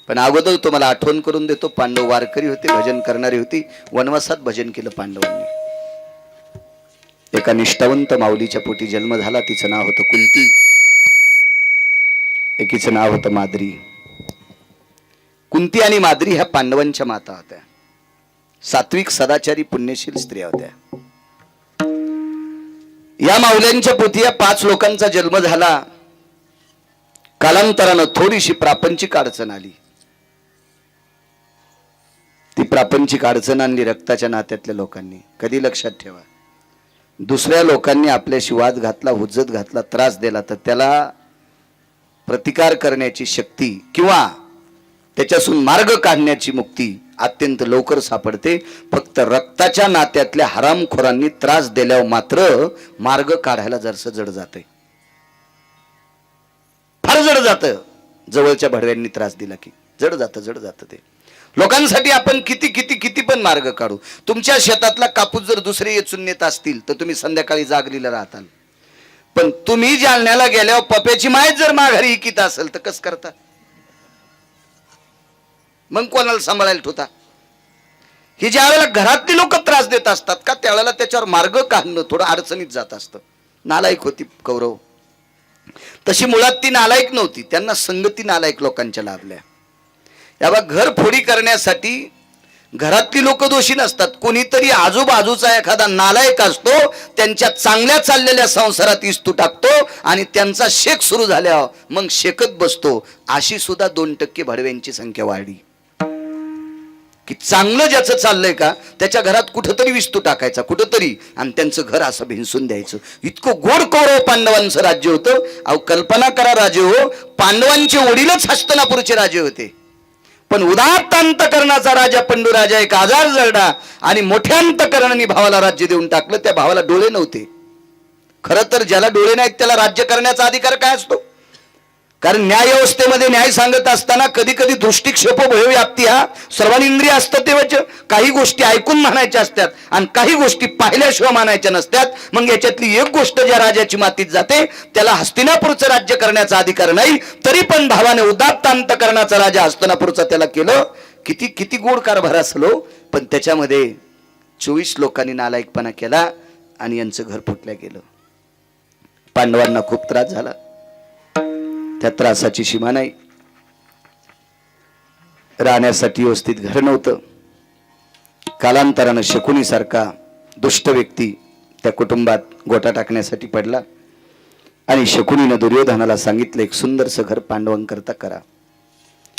पण अगोदर तुम्हाला आठवण करून देतो, पांडव वारकरी होते, भजन करणारी होती. वनवासात भजन केलं पांडवांनी. एका निष्ठावंत माऊलीच्या पोटी जन्म झाला. तिचं नाव होतं कुंती, एकीचं नाव होतं माद्री. कुंती आणि माद्री ह्या पांडवांच्या माता होत्या. सात्विक सदाचारी पुण्यशील स्त्रिया होत्या. या माऊल्यांच्या पोटी या 5 लोकांचा जन्म झाला. कालांतरानं थोडीशी प्रापंचिक अडचण आली. ती प्रापंचिक अडचण आणली रक्ताच्या नात्यातल्या लोकांनी. कधी लक्षात ठेवा, दुसऱ्या लोकांनी आपल्याशी वाद घातला, हुज्जत घातला, त्रास दिला तर त्याला प्रतिकार करण्याची शक्ती किंवा त्याच्यातून मार्ग काढण्याची मुक्ती अत्यंत लवकर सापडते. फक्त रक्ताच्या नात्यातल्या हरामखोरांनी त्रास दिल्यावर मात्र मार्ग काढायला जरसं जड जाते, फार जड जातं. जवळच्या भडव्यांनी त्रास दिला की जड जातं ते. लोकांसाठी आपण किती किती किती पण मार्ग काढू. तुमच्या शेतातला कापूस जर दुसरे येचून नेत असतील तर तुम्ही संध्याकाळी जागलेला राहताल. पण तुम्ही जालन्याला गेल्यावर पप्याची माय जर माघारी इकित असेल तर कसं करता? मग कोणाला सांभाळायला ठेवता? ही ज्या वेळेला घरातली लोक त्रास देत असतात का त्यावेळेला त्याच्यावर मार्ग काढणं थोडं अडचणीत जात असतं. नालायक होती कौरव. तशी मुळात ती नालायक नव्हती, त्यांना संगती नालायक लोकांच्या लाभल्या. याबा घर फोडी करण्यासाठी घरातली लोक दोषी नसतात. कोणीतरी आजूबाजूचा एखादा नालायक असतो, त्यांच्या चांगल्या चाललेल्या संसारात इस्तू टाकतो आणि त्यांचा शेक सुरू झाल्यावर मग शेकत बसतो. अशी सुद्धा 2% भडव्यांची संख्या वाढली. की चांगलं ज्याचं चाललंय का त्याच्या घरात कुठंतरी विस्तू टाकायचा कुठंतरी आणि त्यांचं घर असं भिंसून द्यायचं. इतकं गोड कौरव पांडवांचं राज्य होतं. अहो कल्पना करा राजे हो, पांडवांचे वडीलच हस्तिनापूरचे राजे होते. पण उदात्त अंतकरणाचा राजा पंडूराजा एक आजार जळला आणि मोठ्या अंतकरणाने भावाला राज्य देऊन टाकलं. त्या भावाला डोळे नव्हते. खरं तर ज्याला डोळे नाहीत त्याला राज्य करण्याचा अधिकार काय असतो? कारण न्याय व्यवस्थेमध्ये न्याय सांगत असताना कधी कधी दृष्टिक्षेप भयव्याप्ती हा सर्वांद्रिय असतं. तेव्हाच काही गोष्टी ऐकून म्हणायच्या असतात आणि काही गोष्टी पाहिल्याशिवाय मानायच्या नसतात. मग याच्यातली एक गोष्ट ज्या राजाची मातीत जाते त्याला हस्तिनापूरचं राज्य करण्याचा अधिकार नाही. तरी पण भावाने उदात्त अंतकरणाचा राजा हस्तिनापूरचा त्याला केलं. किती किती गोड कारभार असलो, पण त्याच्यामध्ये 24 लोकांनी नालायकपणा केला आणि यांचं घर फुटल्या गेलं. पांडवांना खूप त्रास झाला. त्या त्रासाची सीमा नाही. राहण्यासाठी व्यवस्थित घर नव्हतं. कालांतरानं शकुनी सारखा दुष्ट व्यक्ती त्या कुटुंबात गोटा टाकण्यासाठी पडला आणि शकुनीनं दुर्योधनाला सांगितलं एक सुंदरसं घर पांडवांकरता करा.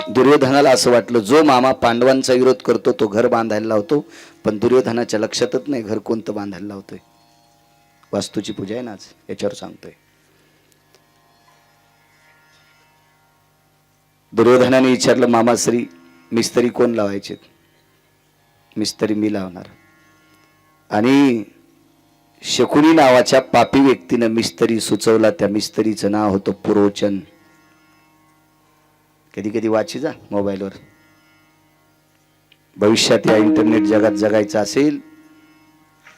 दुर्योधनाला असं वाटलं जो मामा पांडवांचा विरोध करतो तो घर बांधायला लावतो. पण दुर्योधनाच्या लक्षातच नाही घर कोणतं बांधायला लावतोय. वास्तूची पूजा आहे ना आज, याच्यावर सांगतोय. दुर्योधनाने विचारलं मामाश्री मिस्त्री कोण लावायचे? मिस्त्री मी लावणार. आणि शकुनी नावाच्या पापी व्यक्तीनं मिस्त्री सुचवला. त्या मिस्त्रीचं नाव होतं पुरोचन. कधी कधी वाची जा मोबाईलवर. भविष्यात या इंटरनेट जगात जगायचं असेल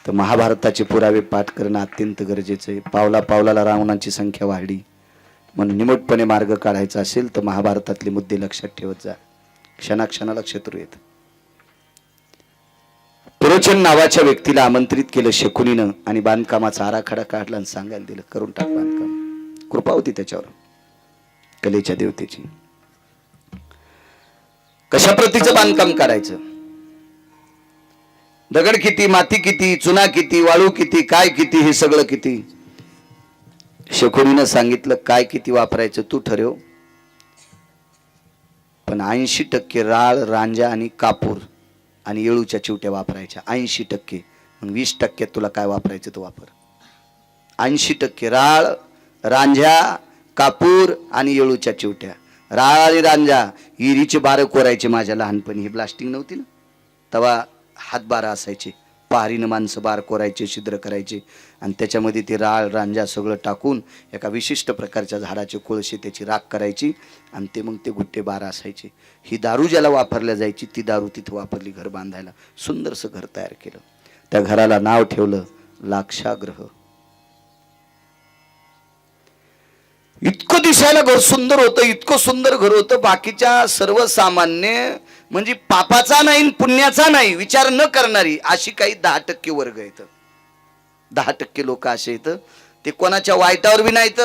तर महाभारताचे पुरावे पाठ करणं अत्यंत गरजेचं आहे. पावला पावलाला रावणाची संख्या वाढली. म्हणून निमूटपणे मार्ग काढायचा असेल तर महाभारतातले मुद्दे लक्षात ठेवत जा. क्षणाक्षणाला शत्रू येत. पुरोचन नावाच्या व्यक्तीला आमंत्रित केलं शकुनीनं आणि बांधकामाचा आराखडा काढला आणि सांगायला दिलं करून टाक बांधकाम. कृपा होती त्याच्यावर कलेच्या देवतेची. कशा प्रतीचं बांधकाम करायचं? दगड किती, माती किती, चुना किती, वाळू किती, काय किती, हे सगळं किती. शकुनीनं सांगितलं काय किती वापरायचं तू ठरव, पण 80% राळ, रांजा आणि कापूर आणि येळूच्या चिवट्या वापरायच्या. 80%. मग 20% तुला काय वापरायचं तो वापर. 80% राळ, रांजा, कापूर आणि येळूच्या चिवट्या. राळ आणि रांजा इरीचे बारं कोरायचे. माझ्या लहानपणी ही ब्लास्टिंग नव्हती ना, तेव्हा हातबारा असायचे. पहारीनं माणसं बार कोरायचे, छिद्र करायचे आणि त्याच्यामध्ये ते राळ रांजा सगळं टाकून एका विशिष्ट प्रकारच्या झाडाचे कोळसे त्याची राख करायची आणि ते मग ते गुट्टे बारा असायचे. ही दारू ज्याला वापरल्या जायची ती दारू तिथं वापरली घर बांधायला. सुंदरसं घर तयार केलं. त्या घराला नाव ठेवलं लाक्षागृह. इतकं दिसायला घर सुंदर होतं, इतकं सुंदर घर होतं, बाकीच्या सर्वसामान्य म्हणजे पापाचा नाही पुण्याचा नाही विचार न करणारी अशी काही 10% वर्ग येतं. 10% लोक असे येतं, ते कोणाच्या वाईटावर बी नाहीत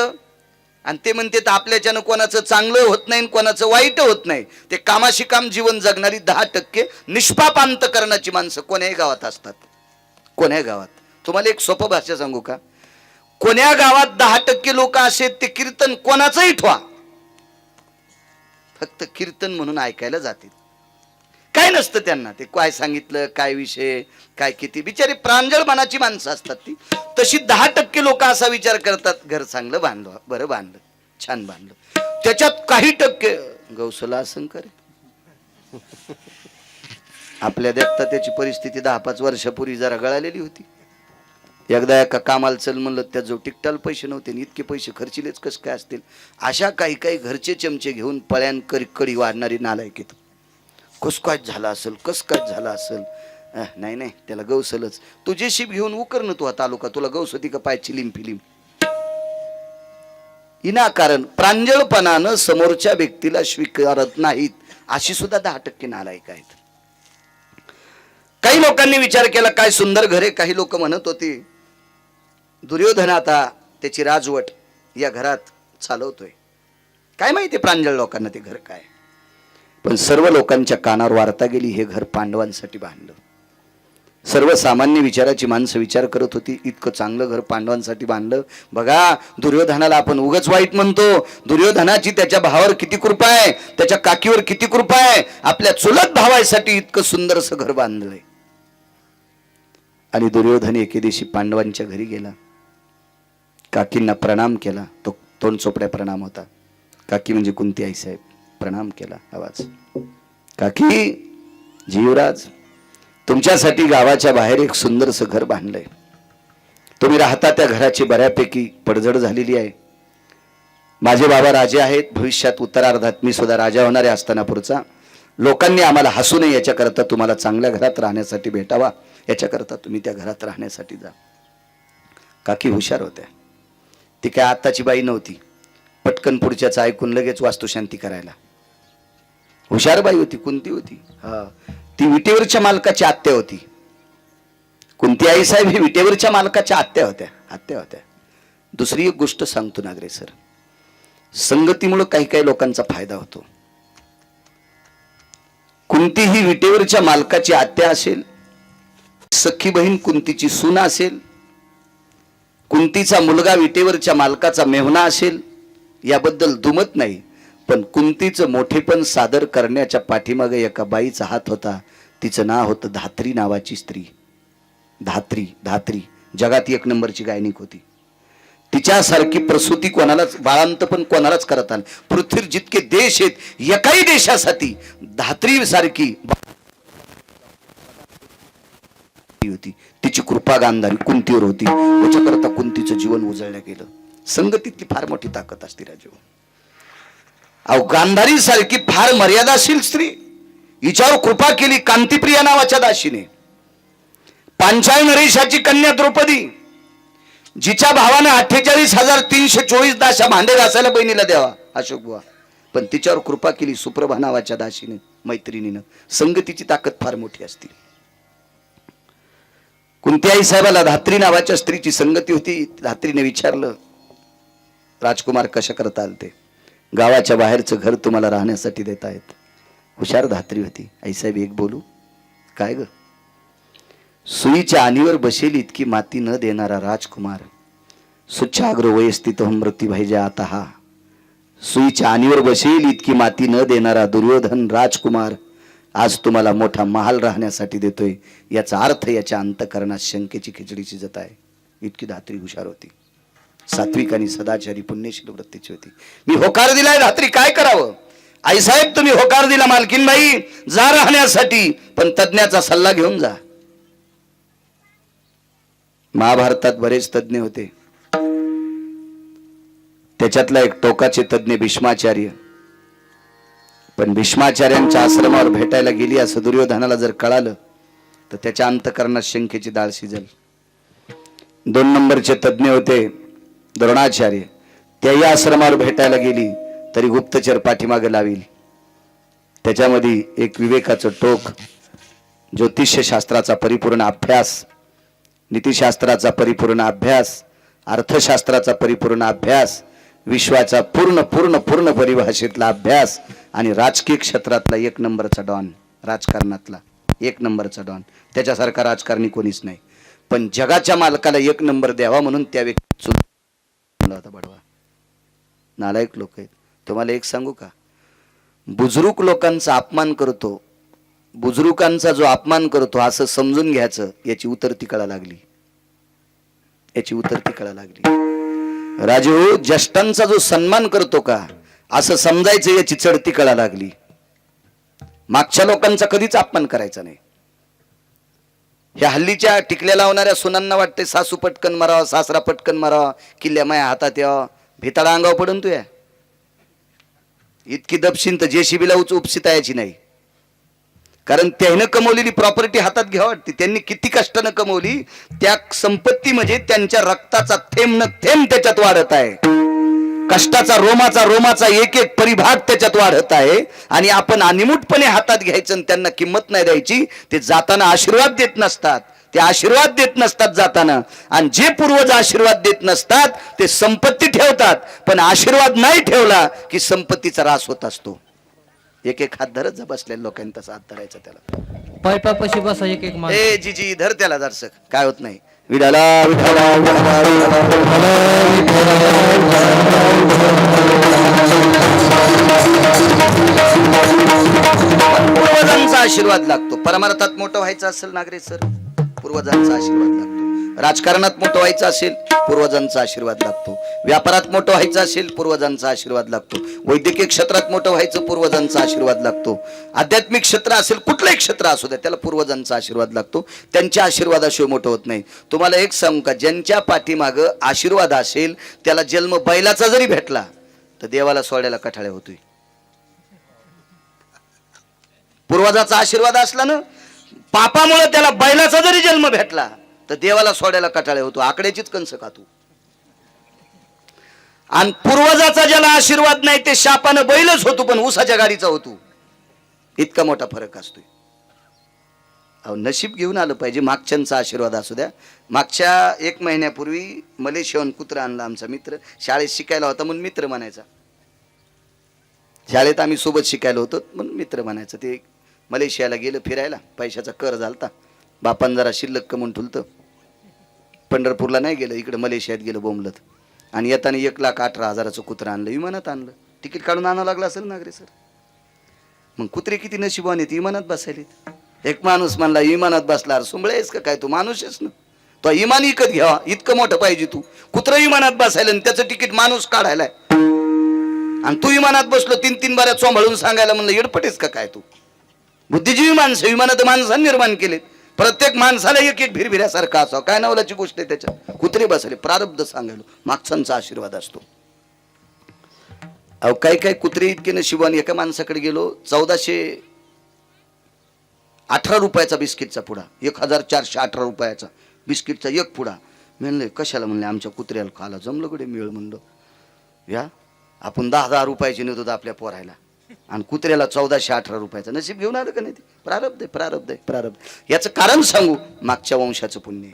आणि ते म्हणते तर आपल्याच्यानं कोणाचं चांगलं होत नाही कोणाचं वाईट होत नाही. ते कामाशी काम जीवन जगणारी 10% निष्पाप अंतकरणाची माणसं कोण्याही गावात असतात. कोण्या गावात तुम्हाला एक सोपं भाषा सांगू का, कोण्या गावात 10% लोक असे ते कीर्तन कोणाचंही ठेवा, फक्त कीर्तन म्हणून ऐकायला जातील. काय नसतं त्यांना, ते काय सांगितलं काय विषय काय किती, बिचारी प्रांजळ मनाची माणसं असतात ती. तशी 10% लोक असा विचार करतात, घर चांगलं बांधलं, बरं बांधलं, छान बांधलं, त्याच्यात काही टक्के गौसला असं करे. आपल्या देखता त्याची परिस्थिती 10-5 वर्षापूर्वी जरा गळालेली होती. एकदा एका कामाला चल म्हणलं, त्या जो टिकटाल पैसे नव्हते, इतके पैसे खर्चिलेच कस काय असतील. अशा काही काही घरचे चमचे घेऊन पळ्यान कडी वाढणारी नालायक येतो. कस काय झाला असेल, कस काय झाला असेल. नाही नाही त्याला गौसलच, तू जेसीबी घेऊन उकरणं तू तालुका, तुला गौस होती का पाय चिलीम फिलीम. विनाकारण प्रांजळपणानं समोरच्या व्यक्तीला स्वीकारत नाहीत, अशी सुद्धा 10% नालायक आहेत. काही लोकांनी विचार केला काय सुंदर घरे. काही लोक म्हणत होते दुर्योधन आता त्याची राजवट या घरात चालवतोय. काय माहिती प्रांजळ लोकांना ते घर काय. पण सर्व लोकांच्या कानावर वार्ता गेली, हे घर पांडवांसाठी बांधलं. सर्वसामान्य विचाराची माणसं विचार करत होती, इतकं चांगलं घर पांडवांसाठी बांधलं. बघा दुर्योधनाला आपण उगाच वाईट म्हणतो, दुर्योधनाची त्याच्या भावावर किती कृपा आहे, त्याच्या काकीवर किती कृपा आहे, आपल्या चुलत भावासाठी इतकं सुंदरसं घर बांधलंय. आणि दुर्योधन एके दिवशी पांडवांच्या घरी गेला, काकींना प्रणाम केला. तो तोंड चोपड्या प्रणाम होता. काकी म्हणजे कुंती आई साहेब. प्रणाम केला, आवाज, काकी जीवराज तुमच्यासाठी गावाच्या बाहेर एक सुंदरसं घर बांधलंय. तुम्ही राहता त्या घराची बऱ्यापैकी पडझड झालेली आहे. माझे बाबा राजे आहेत, भविष्यात उत्तरार्धात मी सुद्धा राजा होणार आहे हस्तिनापूरचा. लोकांनी आम्हाला हसू नये याच्याकरता तुम्हाला चांगल्या घरात राहण्यासाठी भेटावा याच्याकरता तुम्ही त्या घरात राहण्यासाठी जा. काकी हुशार होत्या, ती काय आत्ताची बाई नव्हती, पटकन पुढच्याच ऐकून लगेच वास्तुशांती करायला. हुशार बाई होती, कुंती होती. हा, ती विटेवरच्या मालकाची आत्या होती. कुंती आई साहेब ही विटेवरच्या मालकाच्या आत्या होत्या. दुसरी एक गोष्ट सांगतो नागरे सर, संगतीमुळे काही काही लोकांचा फायदा होतो. कुंती ही विटेवरच्या मालकाची आत्या असेल, सखी बहीण कुंतीची सून असेल, कुंतीचा मुलगा विटेवरच्या मालकाचा मेहुणा असेल, याबद्दल दुमत नाही. पण कुंतीचं मोठेपण सादर करण्याच्या पाठीमागे एका बाईचा हात होता. तिचं नाव होतं धात्री नावाची स्त्री. धात्री जगात 1 नंबरची गायनिक होती. तिच्यासारखी प्रसूती कोणालाच, बाळांत पण कोणालाच करत आलं. पृथ्वीवर जितके देश आहेत, एकाही देशासाठी धात्री सारखी होती. तिची कृपा गांधारी कुंतीवर होती. त्याच्याकरता कुंतीचं जीवन उजळलं गेलं. संगतीतली फार मोठी ताकद असते राजू. अहो गांधारी सारखी फार मर्यादाशील स्त्री, हिच्यावर कृपा केली कांतीप्रिया नावाच्या दासीने. पांचाळ नरेशाची कन्या द्रौपदी, जिच्या भावाने 48,324 दाशा भांडे घासायला बहिणीला द्यावा अशोक बुवा, पण तिच्यावर कृपा केली सुप्रभा नावाच्या दासीने, मैत्रिणीनं. संगतीची ताकद फार मोठी असते. कुंती आई साहेबाला धात्री नावाच्या स्त्रीची संगती होती. धात्रीने विचारलं, राजकुमार कशा करता आल ते, गावाच्या बाहेरचं घर तुम्हाला राहण्यासाठी देत आहेत. हुशार धात्री होती. आईसाहेब एक बोलू, काय ग, सुईच्या आणीवर बसेल इतकी माती न देणारा राजकुमार, सुच्छाग्र वयस्थित मृत्यू भाईजा आता हा. सुईच्या आणीवर बसेल इतकी माती न देणारा दुर्योधन राजकुमार आज तुम्हाला मोठा महाल राहण्यासाठी देतोय. याचा अर्थ याच्या अंतकरणात शंकेची खिचडी शिजत आहे. इतकी धात्री हुशार होती. सात्विक आणि सदाचारी पुण्यशील वृत्तीची होती. मी होकार दिलाय धात्री, काय करावं. आई साहेब तुम्ही होकार दिला मालकीनबाई जा राहण्यासाठी, पण तज्ञाचा सल्ला घेऊन जा. महाभारतात बरेच तज्ञ होते, त्याच्यातला एक टोकाचे तज्ञ भीष्माचार्य. पण भीष्माचार्यांच्या आश्रमावर भेटायला गेली असं दुर्योधनाला जर कळालं तर त्याच्या अंतकरणात शंकेची डाळ शिजल. 2 नंबरचे तज्ञ होते द्रोणाचार्य. त्याही आश्रमावर भेटायला गेली तरी गुप्तचर पाठीमागे लावील. त्याच्यामध्ये एक विवेकाचं टोक, ज्योतिष्य शास्त्राचा परिपूर्ण अभ्यास, नीतिशास्त्राचा परिपूर्ण अभ्यास, अर्थशास्त्राचा परिपूर्ण अभ्यास, विश्वाचा पूर्ण पूर्ण पूर्ण परिभाषेतला अभ्यास आणि राजकीय क्षेत्रातला एक नंबरचा डॉन, राजकारणातला एक नंबरचा डॉन. त्याच्यासारखा राजकारणी कोणीच नाही. पण जगाच्या मालकाला एक नंबर द्यावा म्हणून त्या व्यक्ती होता बडवा. नालायक लोक आहेत. तुम्हाला एक सांगू का, बुजुर्ग लोकांचा अपमान करतो, बुजुर्गांचा जो अपमान करतो असं समजून घ्यायचं, याची उतरती कळा लागली, याची उतरती कळा लागली. राजू ज्येष्ठांचा जो सन्मान करतो का असं समजायचं, याची चढती कळा लागली. मागच्या लोकांचा कधीच अपमान करायचा नाही. ह्या हल्लीच्या टिकल्या लावणाऱ्या सुनांना वाटते सासू पटकन मारावा, सासरा पटकन मारावा, किल्ल्या माया हातात यावा, भिताळा अंगावर पडून तू या. इतकी दपशीन तर जेसीबीला उपसिता याची नाही. कारण त्यानं कमवलेली प्रॉपर्टी हातात घ्यावं वाटते. त्यांनी किती कष्टानं कमवली, त्या संपत्ती म्हणजे त्यांच्या रक्ताचा थेंब न थेंब त्याच्यात वाढत आहे. कष्टाचा रोमाचा एक एक परिभाग त्याच्यात वाढत आहे. आणि आपण अनिमुटपणे हातात घ्यायचं आणि त्यांना किंमत नाही द्यायची. ते जाताना आशीर्वाद देत नसतात, ते आशीर्वाद देत नसतात जाताना. आणि जे पूर्वज आशीर्वाद देत नसतात ते संपत्ती ठेवतात, पण आशीर्वाद नाही ठेवला की संपत्तीचा ऱ्हास होत असतो. एक एक हात धरत जा बसलेल्या लोकांनी तसा हात धरायचा त्याला. पायपापाशी बसा एक एक माणूस. ए जीजी धर त्याला जरसक, काय होत नाही. विठाला विठाला पूर्वजांचा आशीर्वाद लागतो. परमार्थात मोठं व्हायचं असेल नागरे सर, पूर्वजांचा आशीर्वाद लागतो. राजकारणात मोठं व्हायचं असेल, पूर्वजांचा आशीर्वाद लागतो. व्यापारात मोठं व्हायचं असेल, पूर्वजांचा आशीर्वाद लागतो. वैद्यकीय क्षेत्रात मोठं व्हायचं, पूर्वजांचा आशीर्वाद लागतो. आध्यात्मिक क्षेत्र असेल, कुठलंही क्षेत्र असू द्या, त्याला पूर्वजांचा आशीर्वाद लागतो. त्यांच्या आशीर्वादाशिवाय मोठं होत नाही. तुम्हाला एक सांगू का, ज्यांच्या पाठीमागं आशीर्वाद असेल त्याला जन्म बैलाचा जरी भेटला तर देवाला सोडायला कठाळ्या होतोय. पूर्वजाचा आशीर्वाद असला ना, पापामुळे त्याला बैलाचा जरी जन्म भेटला तर देवाला सोडायला कटाळे होतो. आकड्याचीच कंस खातो. आणि पूर्वजाचा ज्याला आशीर्वाद नाही ते शापानं बैलच होतो, पण उसाच्या गाडीचा होतो. इतका मोठा फरक असतोय. अहो नशीब घेऊन आलं पाहिजे. मागच्यांचा आशीर्वाद असू द्या. मागच्या 1 महिन्यापूर्वी मलेशियाहून कुत्रा आणला आमचा मित्र. शाळेत शिकायला होता म्हणून मित्र म्हणायचा. शाळेत आम्ही सोबत शिकायला होतो म्हणून मित्र म्हणायचं. ते मलेशियाला गेलं फिरायला, पैशाचा कर झालता. बापान जरा शिल्लक कमवून ठुलतं. पंढरपूरला नाही गेलं, इकडे मलेशियात गेलं बोंबलत. आणि येताना 1,18,000चं कुत्रं आणलं. विमानात आणलं. तिकीट काढून आणावं लागलं असेल नागरे सर. मग कुत्रे किती नशिबाने आहेत, विमानात बसायलेत. एक माणूस म्हणला विमानात बसला, सुंबळे आहेस का काय तू, माणूसच ना तो, विमान विकत घ्यावा इतकं मोठं पाहिजे तू. कुत्रं विमानात बसायला आणि त्याचं तिकीट माणूस काढायलाय. आणि तू विमानात बसलो 3-3 बाऱ्या चोंभाळून सांगायला म्हणलं येडपटेस का काय तू. बुद्धिजीवी माणसं, विमानात माणसाने निर्माण केले. प्रत्येक माणसाला एक एक भिरभिऱ्यासारखा असावं, काय नवलाची गोष्ट आहे त्याच्यात. कुत्रे बसले, प्रारब्ध सांगायलो, मागचांचा आशीर्वाद असतो. अहो काय कुत्रे इतके नशिबाने. एका माणसाकडे गेलो, 1418 रुपयाचा बिस्किटचा पुडा, 1418 रुपयाचा बिस्किटचा एक पुडा. म्हणले कशाला, म्हणले आमच्या कुत्र्याला खाला जमलं कडे मिळ. म्हणलं या आपण 10,000 रुपयाचे नेत होतो आपल्या पोरायला, आणि कुत्र्याला 1418 रुपयाचा. नशीब घेऊन आलं का नाही ते. प्रारब्ध आहे, प्रारब्ध आहे, प्रारब्ध. याचं कारण सांगू, मागच्या वंशाचं पुण्य,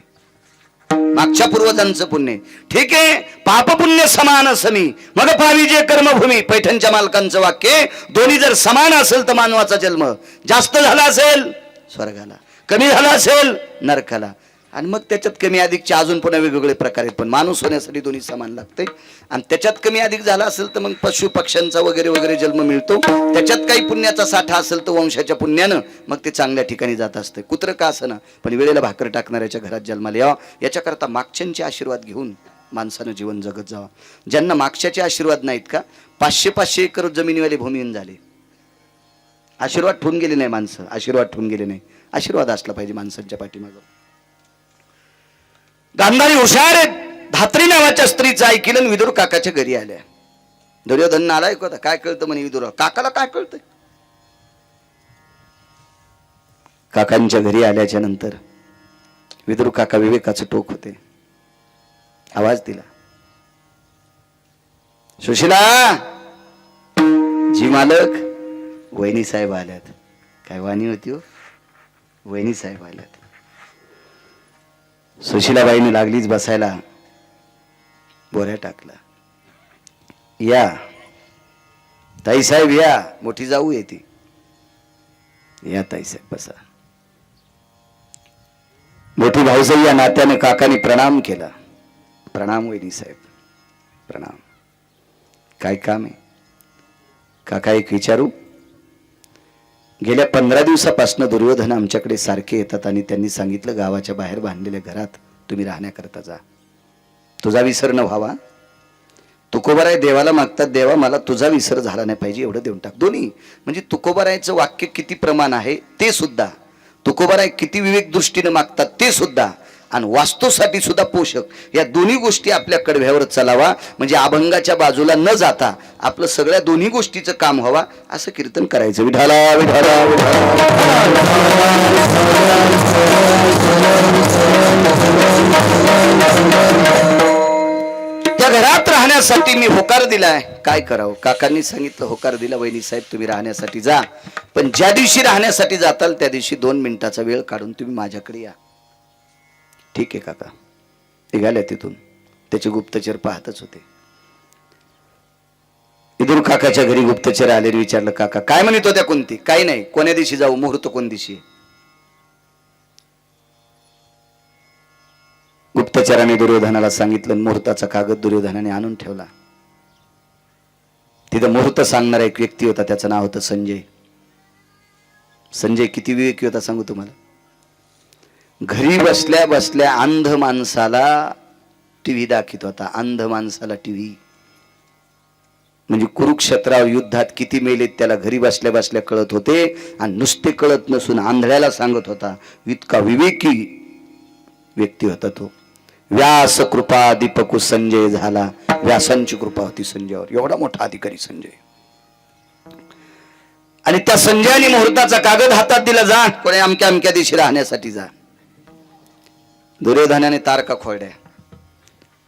मागच्या पूर्वजांचं पुण्य. ठीक आहे, पाप पुण्य समान समी मग पावी जे कर्मभूमी. पैठणच्या मालकांचं वाक्य. दोन्ही जर समान असेल तर मानवाचा जन्म जास्त झाला असेल स्वर्गाला, कमी झाला असेल नरकाला. आणि मग त्याच्यात कमी अधिकचे अजून पुन्हा वेगवेगळे प्रकार आहेत. पण माणूस होण्यासाठी दोन्ही समान लागते. आणि त्याच्यात कमी अधिक झाला असेल तर मग पशु पक्ष्यांचा वगैरे वगैरे जन्म मिळतो. त्याच्यात काही पुण्याचा साठा असेल तर वंशाच्या पुण्यानं मग ते चांगल्या ठिकाणी जात असते. कुत्र का असं ना, पण वेळेला भाकर टाकणाऱ्याच्या घरात जन्माला यावा. याच्याकरता मागच्यांचे आशीर्वाद घेऊन माणसानं जीवन जगत जावं. ज्यांना मागच्याचे आशीर्वाद नाहीत का, 500-500 एकर जमिनीवाले भूमिहीन झाले. आशीर्वाद ठेवून गेले नाही माणसं, आशीर्वाद ठेवून गेले नाही. आशीर्वाद असला पाहिजे माणसांच्या पाठीमागं. गांधारी हुशार आहेत. धात्री नावाच्या स्त्रीचं ऐकलं, विदुर काकाच्या घरी आल्या. दुर्योधन नालायक होता, काय कळतं म्हणे विदुर, काकाला काय कळतंय. काकांच्या घरी आल्याच्या नंतर विदुर काका विवेकाचं टोक होते. आवाज दिला, सुशिला, जी मालक, वहिनी साहेब आल्यात. काय वाणी होती हो, वहिनी साहेब आल्यात. सुशिलाबाईने लागलीच बसायला, बोऱ्या टाकला. या ताईसाहेब या, मोठी जाऊ येते. या ताईसाहेब बसा. मोठी भाऊसाई या नात्याने काकाने प्रणाम केला. प्रणाम वहिनी साहेब, प्रणाम. काय काम आहे काका, एक विचारू? गेल्या 15 दिवसापासून दुर्योधन आमच्याकडे सारखे येतात आणि त्यांनी सांगितलं गावाच्या बाहेर बांधलेल्या घरात तुम्ही राहण्याकरता जा. तुझा विसर न व्हावा. तुकोबाराय देवाला मागतात, देवा मला तुझा विसर झाला नाही पाहिजे एवढं देऊन टाक. दोन्ही म्हणजे तुकोबारायचं वाक्य किती प्रमाण आहे ते सुद्धा, तुकोबाराय किती विवेक दृष्टीने मागतात ते सुद्धा, आणि वास्तूसाठी सुद्धा पोषक, या दोन्ही गोष्टी आपल्या कडव्यावर चलावा. म्हणजे अभंगाच्या बाजूला न जाता आपलं सगळ्या दोन्ही गोष्टीचं काम व्हावा असं कीर्तन करायचं. विठाला विठाला त्या घरात राहण्यासाठी मी होकार दिलाय. काय करावं? काकांनी सांगितलं होकार दिला, वहिनी साहेब तुम्ही राहण्यासाठी जा, पण ज्या दिवशी राहण्यासाठी जाताल त्या दिवशी 2 मिनिटाचा वेळ काढून तुम्ही माझ्याकडे या. ठीक आहे काका. निघाल्या तिथून. त्याचे गुप्तचर पाहतच होते. इथून काकाच्या घरी गुप्तचर आले. विचारलं काका काय म्हणत होत्या? कोणती? काही नाही. कोण्या दिवशी जाऊ? मुहूर्त कोण दिवशी? गुप्तचराने दुर्योधनाला सांगितलं. मुहूर्ताचा कागद दुर्योधनाने आणून ठेवला. तिथं मुहूर्त सांगणारा एक व्यक्ती होता, त्याचं नाव होतं संजय. संजय किती विवेकी होता सांगू तुम्हाला. घरी बसल्या बसल्या अंध माणसाला टीव्ही दाखवत होता. अंध माणसाला टीव्ही म्हणजे कुरुक्षेत्रावर युद्धात किती मेलेत त्याला घरी बसल्या बसल्या कळत होते, आणि नुसते कळत नसून आंधळ्याला सांगत होता. इतका विवेकी व्यक्ती होता तो. व्यास कृपा दीपकु संजय झाला. व्यासांची कृपा होती संजयावर. एवढा मोठा अधिकारी संजय. आणि त्या संजयाने मुहूर्ताचा कागद हातात दिला. जा कोणी अमक्या अमक्या दिवशी राहण्यासाठी जा. दुर्योधनाने तारका खोडल्या.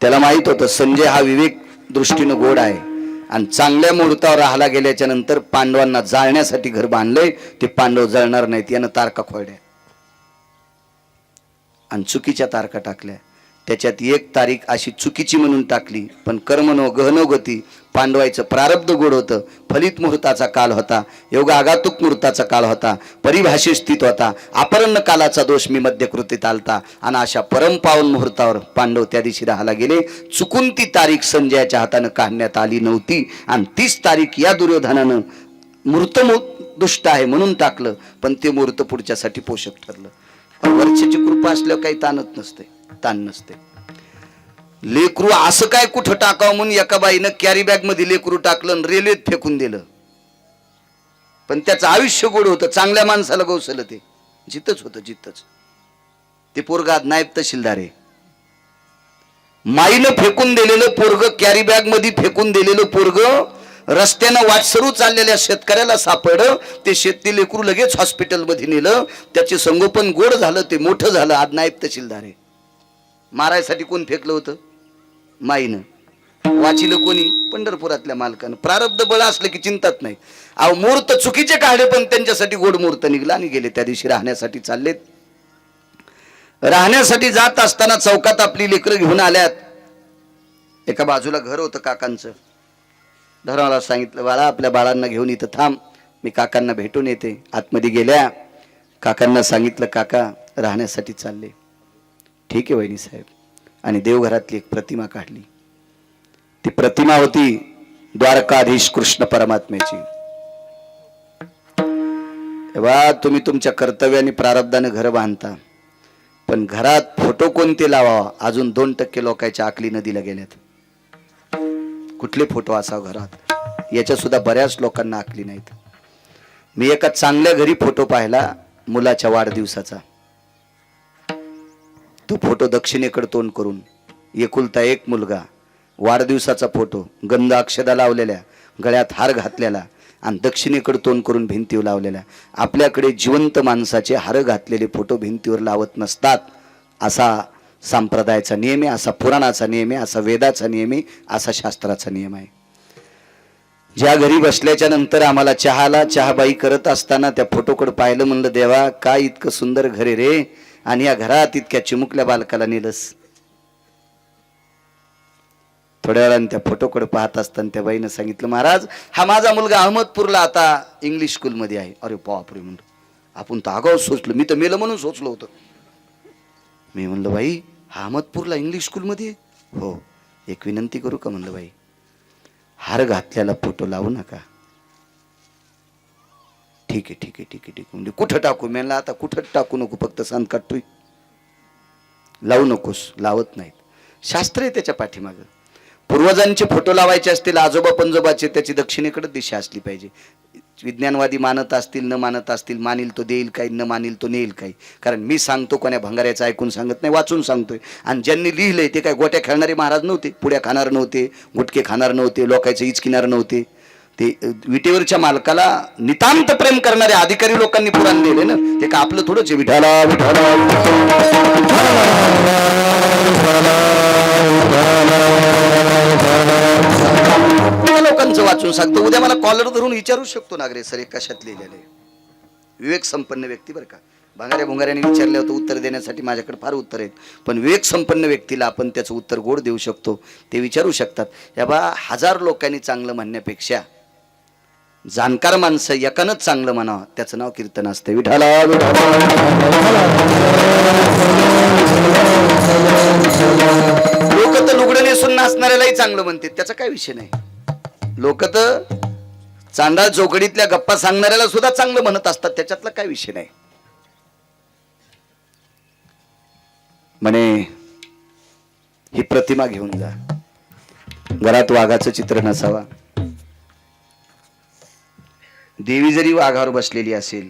त्याला माहित होतं संजय हा विवेक दृष्टीनं गोड आहे, आणि चांगल्या मुहूर्तावर राहायला गेल्याच्या नंतर पांडवांना जाळण्यासाठी घर बांधलंय, ते पांडव जळणार नाहीत. यानं तारका खोडल्या आणि चुकीच्या तारखा टाकल्या. त्याच्यात एक तारीख अशी चुकीची म्हणून टाकली, पण कर्मनो गहनो गती, पांडवायचं प्रारब्ध गोड होतं. फलित मुहूर्ताचा काल होता, योग आगातुक मुहूर्ताचा काळ होता, परिभाषेत स्थित होता. अपरन्न कालाचा दोष मी मध्यकृतीत आलता, आणि अशा परमपावन मुहूर्तावर पांडव त्या दिवशी राहायला गेले. चुकून ती तारीख संजयाच्या हातानं काढण्यात आली नव्हती, आणि 30 तारीख या दुर्योधनानं मुहूर्त दुष्ट आहे म्हणून टाकलं, पण ते मुहूर्त पुढच्यासाठी पोषक ठरलं. वरच्याची कृपा असल्यावर काही ताणत नसते, ताण नसते. लेकरू असं काय कुठं टाकावं म्हणून एका बाईनं कॅरी बॅग मध्ये लेकरू टाकलं आणि रेल्वेत फेकून दिलं, पण त्याचं आयुष्य गोड होतं. चांगल्या माणसाला गवसलं ते जिथंच होतं, जिथंच. ते पोरगात नायब तहसीलदार आहे. माईनं फेकून दिलेलं पोरग, कॅरी बॅग मध्ये फेकून दिलेलं पोरग रस्त्यानं वाटसरू चाललेल्या शेतकऱ्याला सापडलं. ते शेती लेकरू लगेच हॉस्पिटलमध्ये नेलं. त्याचे संगोपन गोड झालं, ते मोठं झालं. आज नायब तहसीलदार आहे. मारायसाठी कोण फेकलं होतं? माईनं. वाचिलं कोणी? पंढरपुरातल्या मालकानं. प्रारब्ध बळ असलं की चिंतात नाही. अहो मुहूर्त चुकीचे काढले, पण त्यांच्यासाठी गोड मुहूर्त निघला आणि गेले. त्या दिवशी राहण्यासाठी चाललेत. राहण्यासाठी जात असताना चौकात आपली लेकरं घेऊन आल्यात. एका बाजूला घर होतं काकांचं. धर्माला सांगितलं बाळा आपल्या बाळांना घेऊन इथं थांब, मी काकांना भेटून येते. आतमध्ये गेल्या. काकांना सांगितलं काका राहण्यासाठी चालले. ठीक आहे वहिनी साहेब. आणि देवघरातली एक प्रतिमा काढली. ती प्रतिमा होती द्वारकाधीश कृष्ण परमात्म्याची. तेव्हा तुम्ही तुमच्या कर्तव्याने प्रारब्धाने घर बांधता, पण घरात फोटो कोणते लावावा अजून 2% लोकांच्या आकली नदीला गेल्यात. कुठले फोटो असावं घरात याच्या सुद्धा बऱ्याच लोकांना आकली नाहीत. मी एका चांगल्या घरी फोटो पाहिला मुलाच्या वाढदिवसाचा. तो फोटो दक्षिणेकडे तोंड करून, एकुलता एक मुलगा, वाढदिवसाचा फोटो, गंध अक्षदा लावलेल्या, गळ्यात हार घातलेला आणि दक्षिणेकडे तोंड करून भिंतीवर लावलेल्या. आपल्याकडे जिवंत माणसाचे हार घातलेले फोटो भिंतीवर लावत नसतात. असा संप्रदायाचा नियम आहे, असा पुराणाचा नियम आहे, असा वेदाचा नियम आहे, असा शास्त्राचा नियम आहे. ज्या घरी बसल्याच्या नंतर आम्हाला चहाबाई करत असताना त्या फोटोकडे पाहिलं, म्हणलं देवा काय इतकं सुंदर घर आहे रे, आणि या घरात इतक्या चिमुकल्या बालकाला नेलस. थोड्या वेळाने त्या फोटोकडे पाहत असताना त्या बाईनं सांगितलं, महाराज हा माझा मुलगा अहमदपूरला आता इंग्लिश स्कूलमध्ये आहे. अरे बापरे म्हणलं, आपण तर आगाऊ सोचलो, मी तर मेलं म्हणून सोचलो होतं. मी म्हणलं बाई हा अहमदपूरला इंग्लिश स्कूलमध्ये? हो. एक विनंती करू का म्हणलं बाई, हार घातल्याला फोटो लावू नका. ठीक आहे ठीक आहे ठीक आहे ठीक आहे म्हणजे कुठं टाकू? मी म्हणलं आता कुठंच टाकू नको, फक्त सांग काटतोय, लावू नकोस. लावत नाहीत, शास्त्र आहे त्याच्या पाठीमागं. पूर्वजांचे फोटो लावायचे असतील, आजोबा पंजोबाचे, त्याची दक्षिणेकडे दिशा असली पाहिजे. विज्ञानवादी मानत असतील, न मानत असतील, मानील तो देईल काही, न मानील तो नेईल काही. कारण मी सांगतो कोण्या भंगाऱ्याचं ऐकून सांगत नाही, वाचून सांगतोय. आणि ज्यांनी लिहिलंय ते काय गोट्या खेळणारे महाराज नव्हते, पुड्या खाणार नव्हते, गुटके खाणार नव्हते, लोकांचे इचकिनार नव्हते. ते विटेवरच्या मालकाला नितांत प्रेम करणारे अधिकारी लोकांनी पुराण लिहिले ना, ते का आपलं थोडंच आहे. विठाला विठाला लोकांचं वाचून सांगतो. उद्या मला कॉलर धरून विचारू शकतो नागरे सर हे कशात लिहिलेलं आहे. विवेक संपन्न व्यक्ती बरं का, भांगाऱ्या भुंगाऱ्याने विचारलं होतं उत्तर देण्यासाठी माझ्याकडे फार उत्तर आहेत, पण विवेक संपन्न व्यक्तीला आपण त्याचं उत्तर गोड देऊ शकतो, ते विचारू शकतात. या बा हजार लोकांनी चांगलं म्हणण्यापेक्षा जाणकार माणसं एकानंच चांगलं म्हणावं, त्याचं नाव कीर्तन असतं. विठाला लोक तर लुगडं नेसून नाचणाऱ्यालाही चांगलं म्हणतात, त्याचा काय विषय नाही. लोक तर चांडाळ चौकडीतल्या गप्पा सांगणाऱ्याला सुद्धा चांगलं म्हणत असतात, त्याच्यातला काय विषय नाही. म्हणे ही प्रतिमा घेऊन जा, घरात वाघाचं चित्र नसावा. देवी जरी वाघावर बसलेली असेल,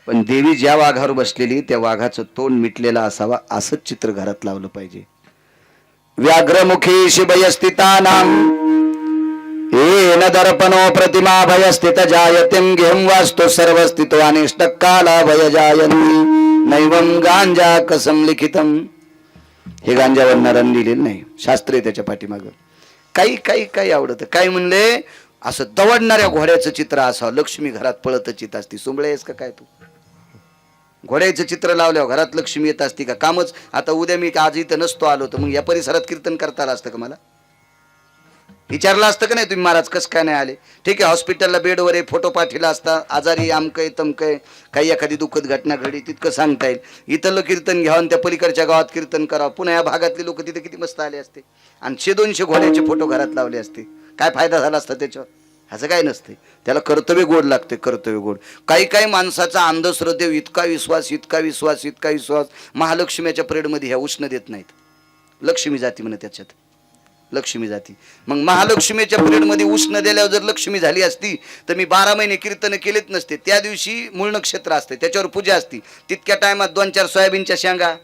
पण देवी ज्या वाघावर बसलेली त्या वाघाचं तोंड मिटलेलं असावा, असंच चित्र घरात लावलं पाहिजे. व्याघ्रमुखी शिभयस्थितानां येन दर्पणो प्रतिमा भयस्थित जायतिं घेम वास्तु सर्वस्थितो अनिष्टकाला भय जायन्ति नैवं गांजा कसम लिखितम. हे गांजावर नरन लिहिलेलं नाही, शास्त्र आहे त्याच्या पाठीमागं. काही काही काही आवडतं. काय म्हणले, असं दवडणाऱ्या घोड्याचं चित्र असावं, लक्ष्मी घरात पळतच येत असती. सुंबळे आहेस का काय तू? घोड्याचं चित्र लावल्यावर घरात लक्ष्मी येत असती का? कामच. आता उद्या मी आज इथं नसतो आलो तर मग या परिसरात कीर्तन करता आलं असतं का? मला विचारलं असतं का नाही तुम्ही महाराज कसं काय नाही आले? ठीक आहे, हॉस्पिटलला बेडवर आहे, फोटो पाठवला असता, आजारी आमकय तमकय, काही एखादी दुःखद घटना घडी तितकं सांगता येईल. इथलं कीर्तन घ्यावं त्या पलीकडच्या गावात कीर्तन करावं, पुन्हा या भागातले लोक तिथे किती मस्त आले असते आणि 100-200 घोड्याचे फोटो घरात लावले असते. काय फायदा झाला असता त्याच्यावर? असं काय नसते. त्याला कर्तव्य गोड लागते, कर्तव्य गोड. काही काही माणसाचा अंधश्रद्धेव इतका विश्वास इतका विश्वास इतका विश्वास, महालक्ष्मीच्या परेडमध्ये ह्या उष्ण देत नाहीत. लक्ष्मी जाती म्हणे त्याच्यात, लक्ष्मी जाती. मग महालक्ष्मीच्या पिरियडमध्ये उष्ण दिल्यावर जर लक्ष्मी झाली असती तर मी 12 महिने कीर्तन केलेच नसते. त्या दिवशी मूळ नक्षत्र असते, त्याच्यावर पूजा असती. तितक्या टायमात 2-4 सोयाबीनच्या शेंगा,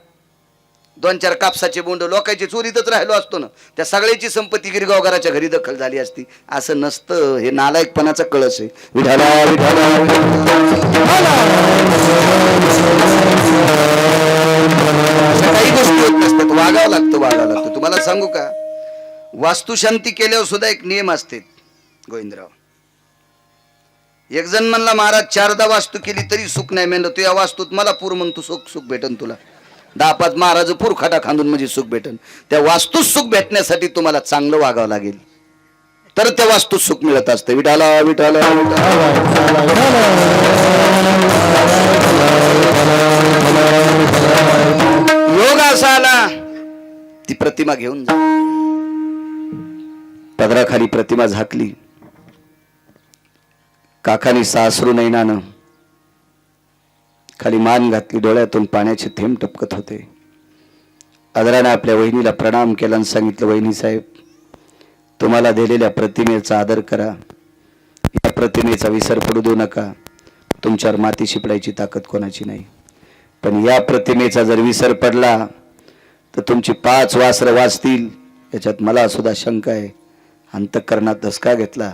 2-4 कापसाचे बोंड लोकांची चोरीतच राहिलो असतो ना. त्या सगळ्याची संपत्ती गिरगावकराच्या घरी दखल झाली असती. असं नसतं. हे नालायकपणाचा कळस आहे. विठाला विठाला काही गोष्टी होत नसतात. वागावं लागतं, वागावं लागतं. तुम्हाला सांगू का, वास्तुशांती केल्यावर सुद्धा एक नियम असते गोविंदराव. एक जण म्हणला महाराज 4दा वास्तू केली तरी सुख नाही. म्हणलं तू या वास्तूत मला पूर मग तू सुख भेटन तुला. 10-5 महाराज पूर खाटा खांदून म्हणजे सुख भेटन. त्या वास्तूत सुख भेटण्यासाठी तुम्हाला चांगलं वागावं लागेल, तर त्या वास्तूत सुख मिळत असतं. विठाला विठाला योग असा आला, ती प्रतिमा घेऊन जा. पदराखाली प्रतिमा झाकली. काकानी सासरू नैनानं खाली मान घातली, डोळ्यातून पाण्याचे थेंब टपकत होते. आदराने आपल्या वहिनीला प्रणाम केला आणि सांगितलं, वहिनी साहेब तुम्हाला दिलेल्या प्रतिमेचा आदर करा, या प्रतिमेचा विसर पडू देऊ नका. तुमच्यावर माती शिपडायची ताकद कोणाची नाही, पण या प्रतिमेचा जर विसर पडला तर तुमची 5 वासरं वाचतील याच्यात मला सुद्धा शंका आहे. अंतःकरणात धसका घेतला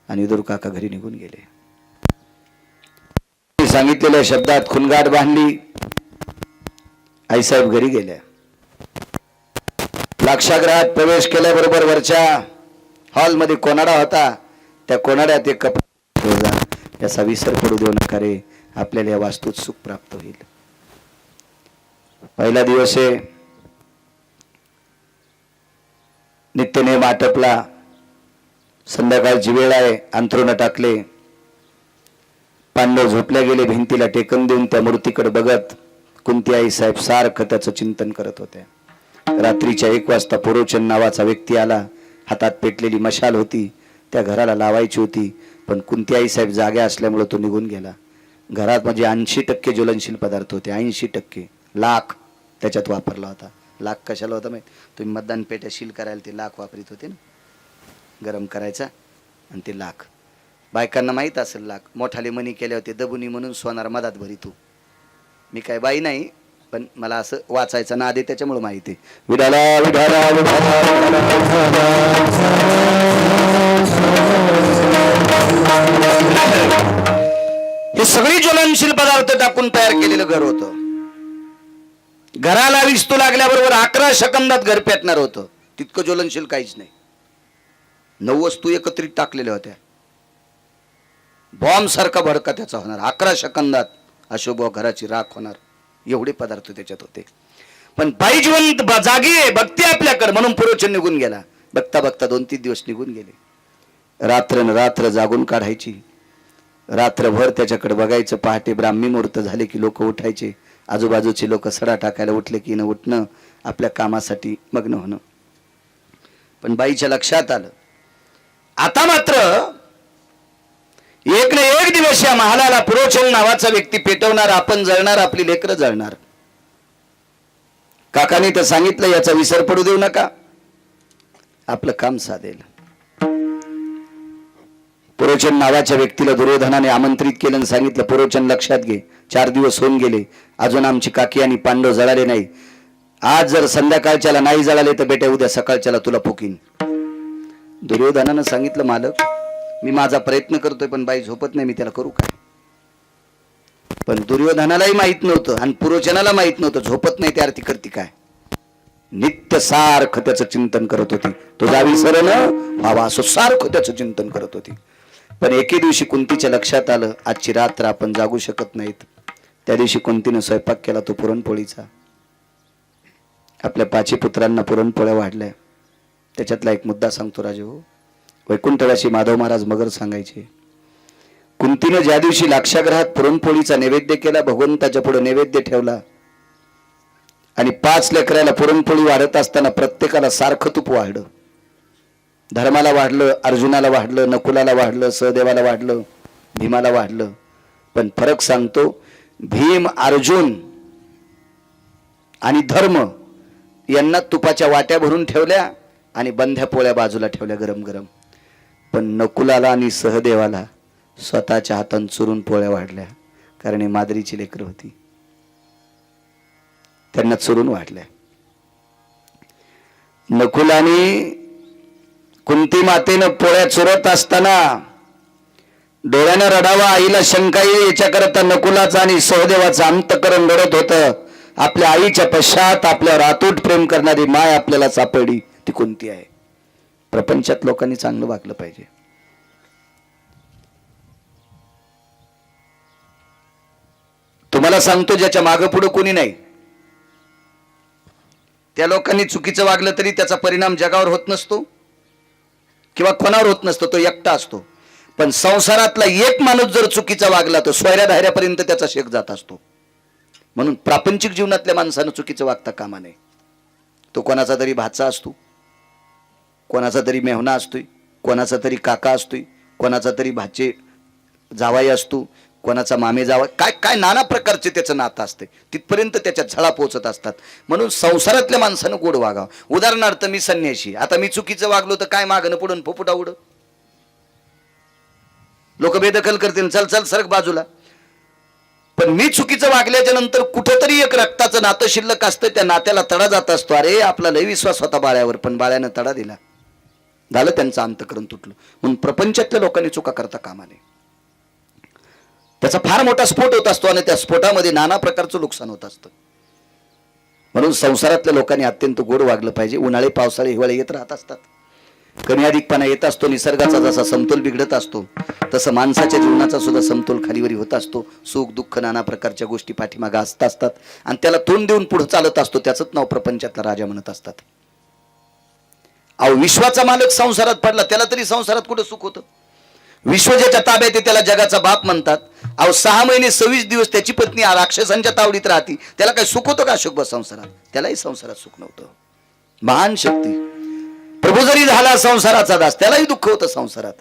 आणि विदुर काका घरी निघून गेले. सांगितलेल्या शब्दात खुणगाठ बांधली. आईसाहेब घरी गेल्या. लाक्षागृहात प्रवेश केल्याबरोबर वरच्या हॉलमध्ये कोनाडा होता. त्या कोणाड्यात एक कपडा याचा विसर पडू देऊ नका रे. आपल्याला या वास्तूत सुख प्राप्त होईल. पहिला दिवस आहे, नित्यनेम आटपला, संध्याकाळची वेळ आहे, अंथरुण टाकले, पांडव झोपल्या गेले. भिंतीला टेकन देऊन त्या मूर्तीकडे बघत कुंती आई साहेब सारखं त्याचं चिंतन करत होत्या. रात्रीच्या 1 वाजता पुरोचन नावाचा व्यक्ती आला. हातात पेटलेली मशाल होती, त्या घराला लावायची होती, पण कुंती आई साहेब जाग्या असल्यामुळे तो निघून गेला. घरात म्हणजे 80% ज्वलनशील पदार्थ होते. 80% लाख त्याच्यात वापरला होता. लाख कशाला होता माहिती? तुम्ही मतदान पेट्या सील करायला ते लाख वापरीत होते ना, गरम करायचा आणि ते लाख. बायकांना माहीत असेल लाख. मोठाले मनी केले होते दबुनी म्हणून सोनार मधात भरितो. मी काय बाई नाही, पण मला असं वाचायचं नाद आहे त्याच्यामुळे माहिती आहे. विडाला विडाला हे सगळी ज्वलनशील पदार्थ टाकून तयार केलेलं घर होतं. घराला विस्तू लागल्याबरोबर 11 सेकंदात घर पेटणार होतं. तितकं ज्वलनशील काहीच नाही. 9 वस्तू एकत्रित टाकलेल्या होत्या. बॉम्ब सारखा भडका त्याचा होणार. 11 सेकंदात अशुभ घराची राख होणार. एवढे पदार्थ त्याच्यात होते. पण बाई जिवंत जागी आहे, बघते आपल्याकडे म्हणून पुरोचन निघून गेला. बघता बघता 2-3 दिवस निघून गेले. रात्र जागून काढायची. रात्रभर त्याच्याकडे बघायचं. पहाटे ब्राह्मी मुहूर्त झाले की लोक उठायचे. आजूबाजूचे लोक सडा टाकायला उठले की न उठणं, आपल्या कामासाठी मग्न होणं. पण बाईच्या लक्षात आलं, आता मात्र एक ना एक दिवस या महालाला पुरोचन नावाचा व्यक्ती पेटवणार, आपण जळणार, आपली लेकरं जळणार. काकाने तर सांगितलं याचा विसर पडू देऊ नका, आपलं काम साधेल. पुरोचन नावाच्या व्यक्तीला दुर्योधनाने आमंत्रित केलं आणि सांगितलं, पुरोचन लक्षात घे, 4 दिवस होऊन गेले, अजून आमची काकी आणि पांडव जळाले नाही. आज जर संध्याकाळच्याला नाही जळाले तर बेटा उद्या सकाळच्याला तुला फुकीन. दुर्योधनानं सांगितलं, मालक मी माझा प्रयत्न करतोय, पण बाई झोपत नाही, मी त्याला करू काय? पण दुर्योधनालाही माहित नव्हतं आणि पुरोचनाला माहित नव्हतं झोपत नाही त्या अर्थी करती काय. नित्य सारखं त्याचं चिंतन करत होती. तुझा विसर न व्हावा असं सारखं त्याचं चिंतन करत होती. पण एके दिवशी कुंतीच्या लक्षात आलं, आजची रात्र आपण जागू शकत नाहीत. त्या दिवशी कुंतीनं स्वयंपाक केला तो पुरणपोळीचा. आपल्या 5 पुत्रांना पुरणपोळ्या वाढल्या. त्याच्यातला एक मुद्दा सांगतो राजे हो. वैकुंठवासी माधव महाराज मगर सांगायचे, कुंतीनं ज्या दिवशी लाक्षागृहात पुरणपोळीचा नैवेद्य केला, भगवंताच्या पुढे नैवेद्य ठेवला आणि 5 लेकराला पुरणपोळी वाढत असताना प्रत्येकाला सारखं तूप वाढलं. धर्माला वाढलं, अर्जुनाला वाढलं, नकुलाला वाढलं, सहदेवाला वाढलं, भीमाला वाढलं. पण फरक सांगतो, भीम, अर्जुन आणि धर्म यांना तुपाच्या वाट्या भरून ठेवल्या आणि बंध्या पोळ्या बाजूला ठेवल्या गरम गरम. पण नकुलाला आणि सहदेवाला स्वतःच्या हातान चुरून पोळ्या वाढल्या, कारण ही मादरीची लेकरं होती, त्यांना चुरून वाढल्या. नकुलाने कुंती मातेनं पोळ्या चुरत असताना डोळ्यानं रडावा, आईला शंका येईल याच्याकरता नकुलाचा आणि सहदेवाचं अंतकरण रडत होतं. आपल्या आईच्या पश्चात आपल्यावर अतूट प्रेम करणारी माय आपल्याला सापडली, ती कुंती आहे. प्रपंचात लोकांनी चांगलं वागलं पाहिजे. तुम्हाला सांगतो, ज्याच्या मागं पुढं कोणी नाही, त्या लोकांनी चुकीचं वागलं तरी त्याचा परिणाम जगावर होत नसतो किंवा कोणावर होत नसतो, तो एकटा असतो. पण संसारातला एक माणूस जर चुकीचा वागला तर सोयऱ्या धायऱ्यापर्यंत त्याचा शेक जात असतो. म्हणून प्रापंचिक जीवनातल्या माणसानं चुकीचं वागता कामा नये. तो कोणाचा तरी भाचा असतो, कोणाचा तरी मेहना असतोय, कोणाचा तरी काका असतोय, कोणाचा तरी भाचे जावाई असतो, कोणाचा मामे जावा, काय काय नाना प्रकारचे त्याचं नातं असते. तिथपर्यंत त्याच्या झळा पोहोचत असतात. म्हणून संसारातल्या माणसानं गोड वागावं. उदाहरणार्थ मी संन्याशी, आता मी चुकीचं वागलो तर काय मागणं पुढून फोपुटा उड, लोक बेदखल करतील, चल चल सरक बाजूला. पण मी चुकीचं वागल्याच्या नंतर कुठंतरी एक रक्ताचं नातं शिल्लक असतं, त्या नात्याला तडा जात असतो. अरे आपला लय विश्वास होता बाळ्यावर, पण बाळ्यानं तडा दिला, झालं त्यांचं अंतकरण तुटलं. म्हणून प्रपंचातल्या लोकांनी चुका करता कामा नये. त्याचा फार मोठा स्फोट होत असतो आणि त्या स्फोटामध्ये नाना प्रकारचं नुकसान होत असतं. म्हणून संसारातल्या लोकांनी अत्यंत गोड वागलं पाहिजे. उन्हाळे पावसाळे हिवाळे येत राहत असतात. कमी अधिकपणा येत असतो, निसर्गाचा जसा समतोल बिघडत असतो तसं माणसाच्या जीवनाचा सुद्धा समतोल खालीवरी होत असतो. सुख दुःख नाना प्रकारच्या गोष्टी पाठीमागे असतात आणि त्याला तोंड देऊन पुढे चालत असतो. त्याचंच नाव प्रपंचातला राजा म्हणत असतात. अहो, विश्वाचा मालक संसारात पडला, त्याला तरी संसारात कुठं सुख होतं? विश्व ज्याच्या ताब्यात आहे त्याला जगाचा बाप म्हणतात. अहो, 6 महिने 26 दिवस त्याची पत्नी राक्षसांच्या तावडीत राहती, त्याला काय सुख होतं का अशोक संसारात? त्यालाही संसारात सुख नव्हतं. महान शक्ती प्रभू जरी झाला संसाराचा दास, त्यालाही दुःख होतं संसारात.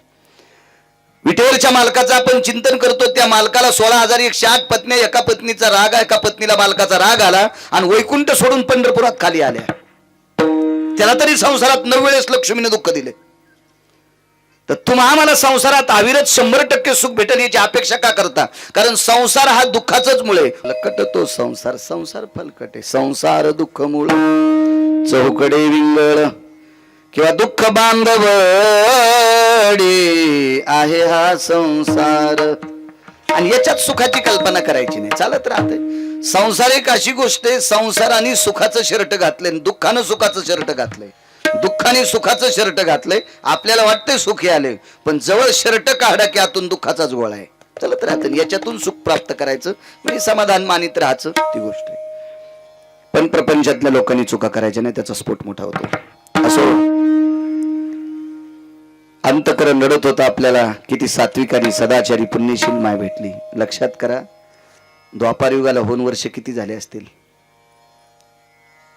विटेवरच्या मालकाचं आपण चिंतन करतो, त्या मालकाला 16,108 पत्नी, एका पत्नीचा राग, एका पत्नीला मालकाचा राग आला आणि वैकुंठ सोडून पंढरपुरात खाली आल्या. त्याला तरी संसारात 9 वेळेस लक्ष्मीने दुःख दिले. तर तुम्हा आम्हाला संसारात अविरत 100% सुख भेटेल याची अपेक्षा का करता? कारण संसार हा दुःखाचंच मुळे. फलकट तो संसार, संसार फलकटे, संसार दुःख मूळ, चौकडे विंगळ किंवा दुःख बांधवडी आहे हा संसार. आणि याच्यात सुखाची कल्पना करायची नाही, चालत राहते. संसार एक अशी गोष्ट आहे, संसाराने सुखाचं शर्ट घातलंय, दुःखानं सुखाचं शर्ट घातलंय, दुःखाने सुखाचं शर्ट घातलंय. आपल्याला वाटतंय सुखी आले, पण जवळ शर्ट काढा की आतून दुःखाचाच गोळा आहे. चलत राहतं. याच्यातून सुख प्राप्त करायचं म्हणजे समाधान मानित राहायचं, ती गोष्ट आहे. पण प्रपंचातल्या लोकांनी चुका करायच्या नाही, त्याचा स्फोट मोठा होतो. असो, अंतकरण रडत होता आपल्याला. किती सात्विक आणि सदाचारी पुण्यशील माय भेटली. लक्षात करा, द्वापार युगाला होऊन वर्ष किती झाले असतील?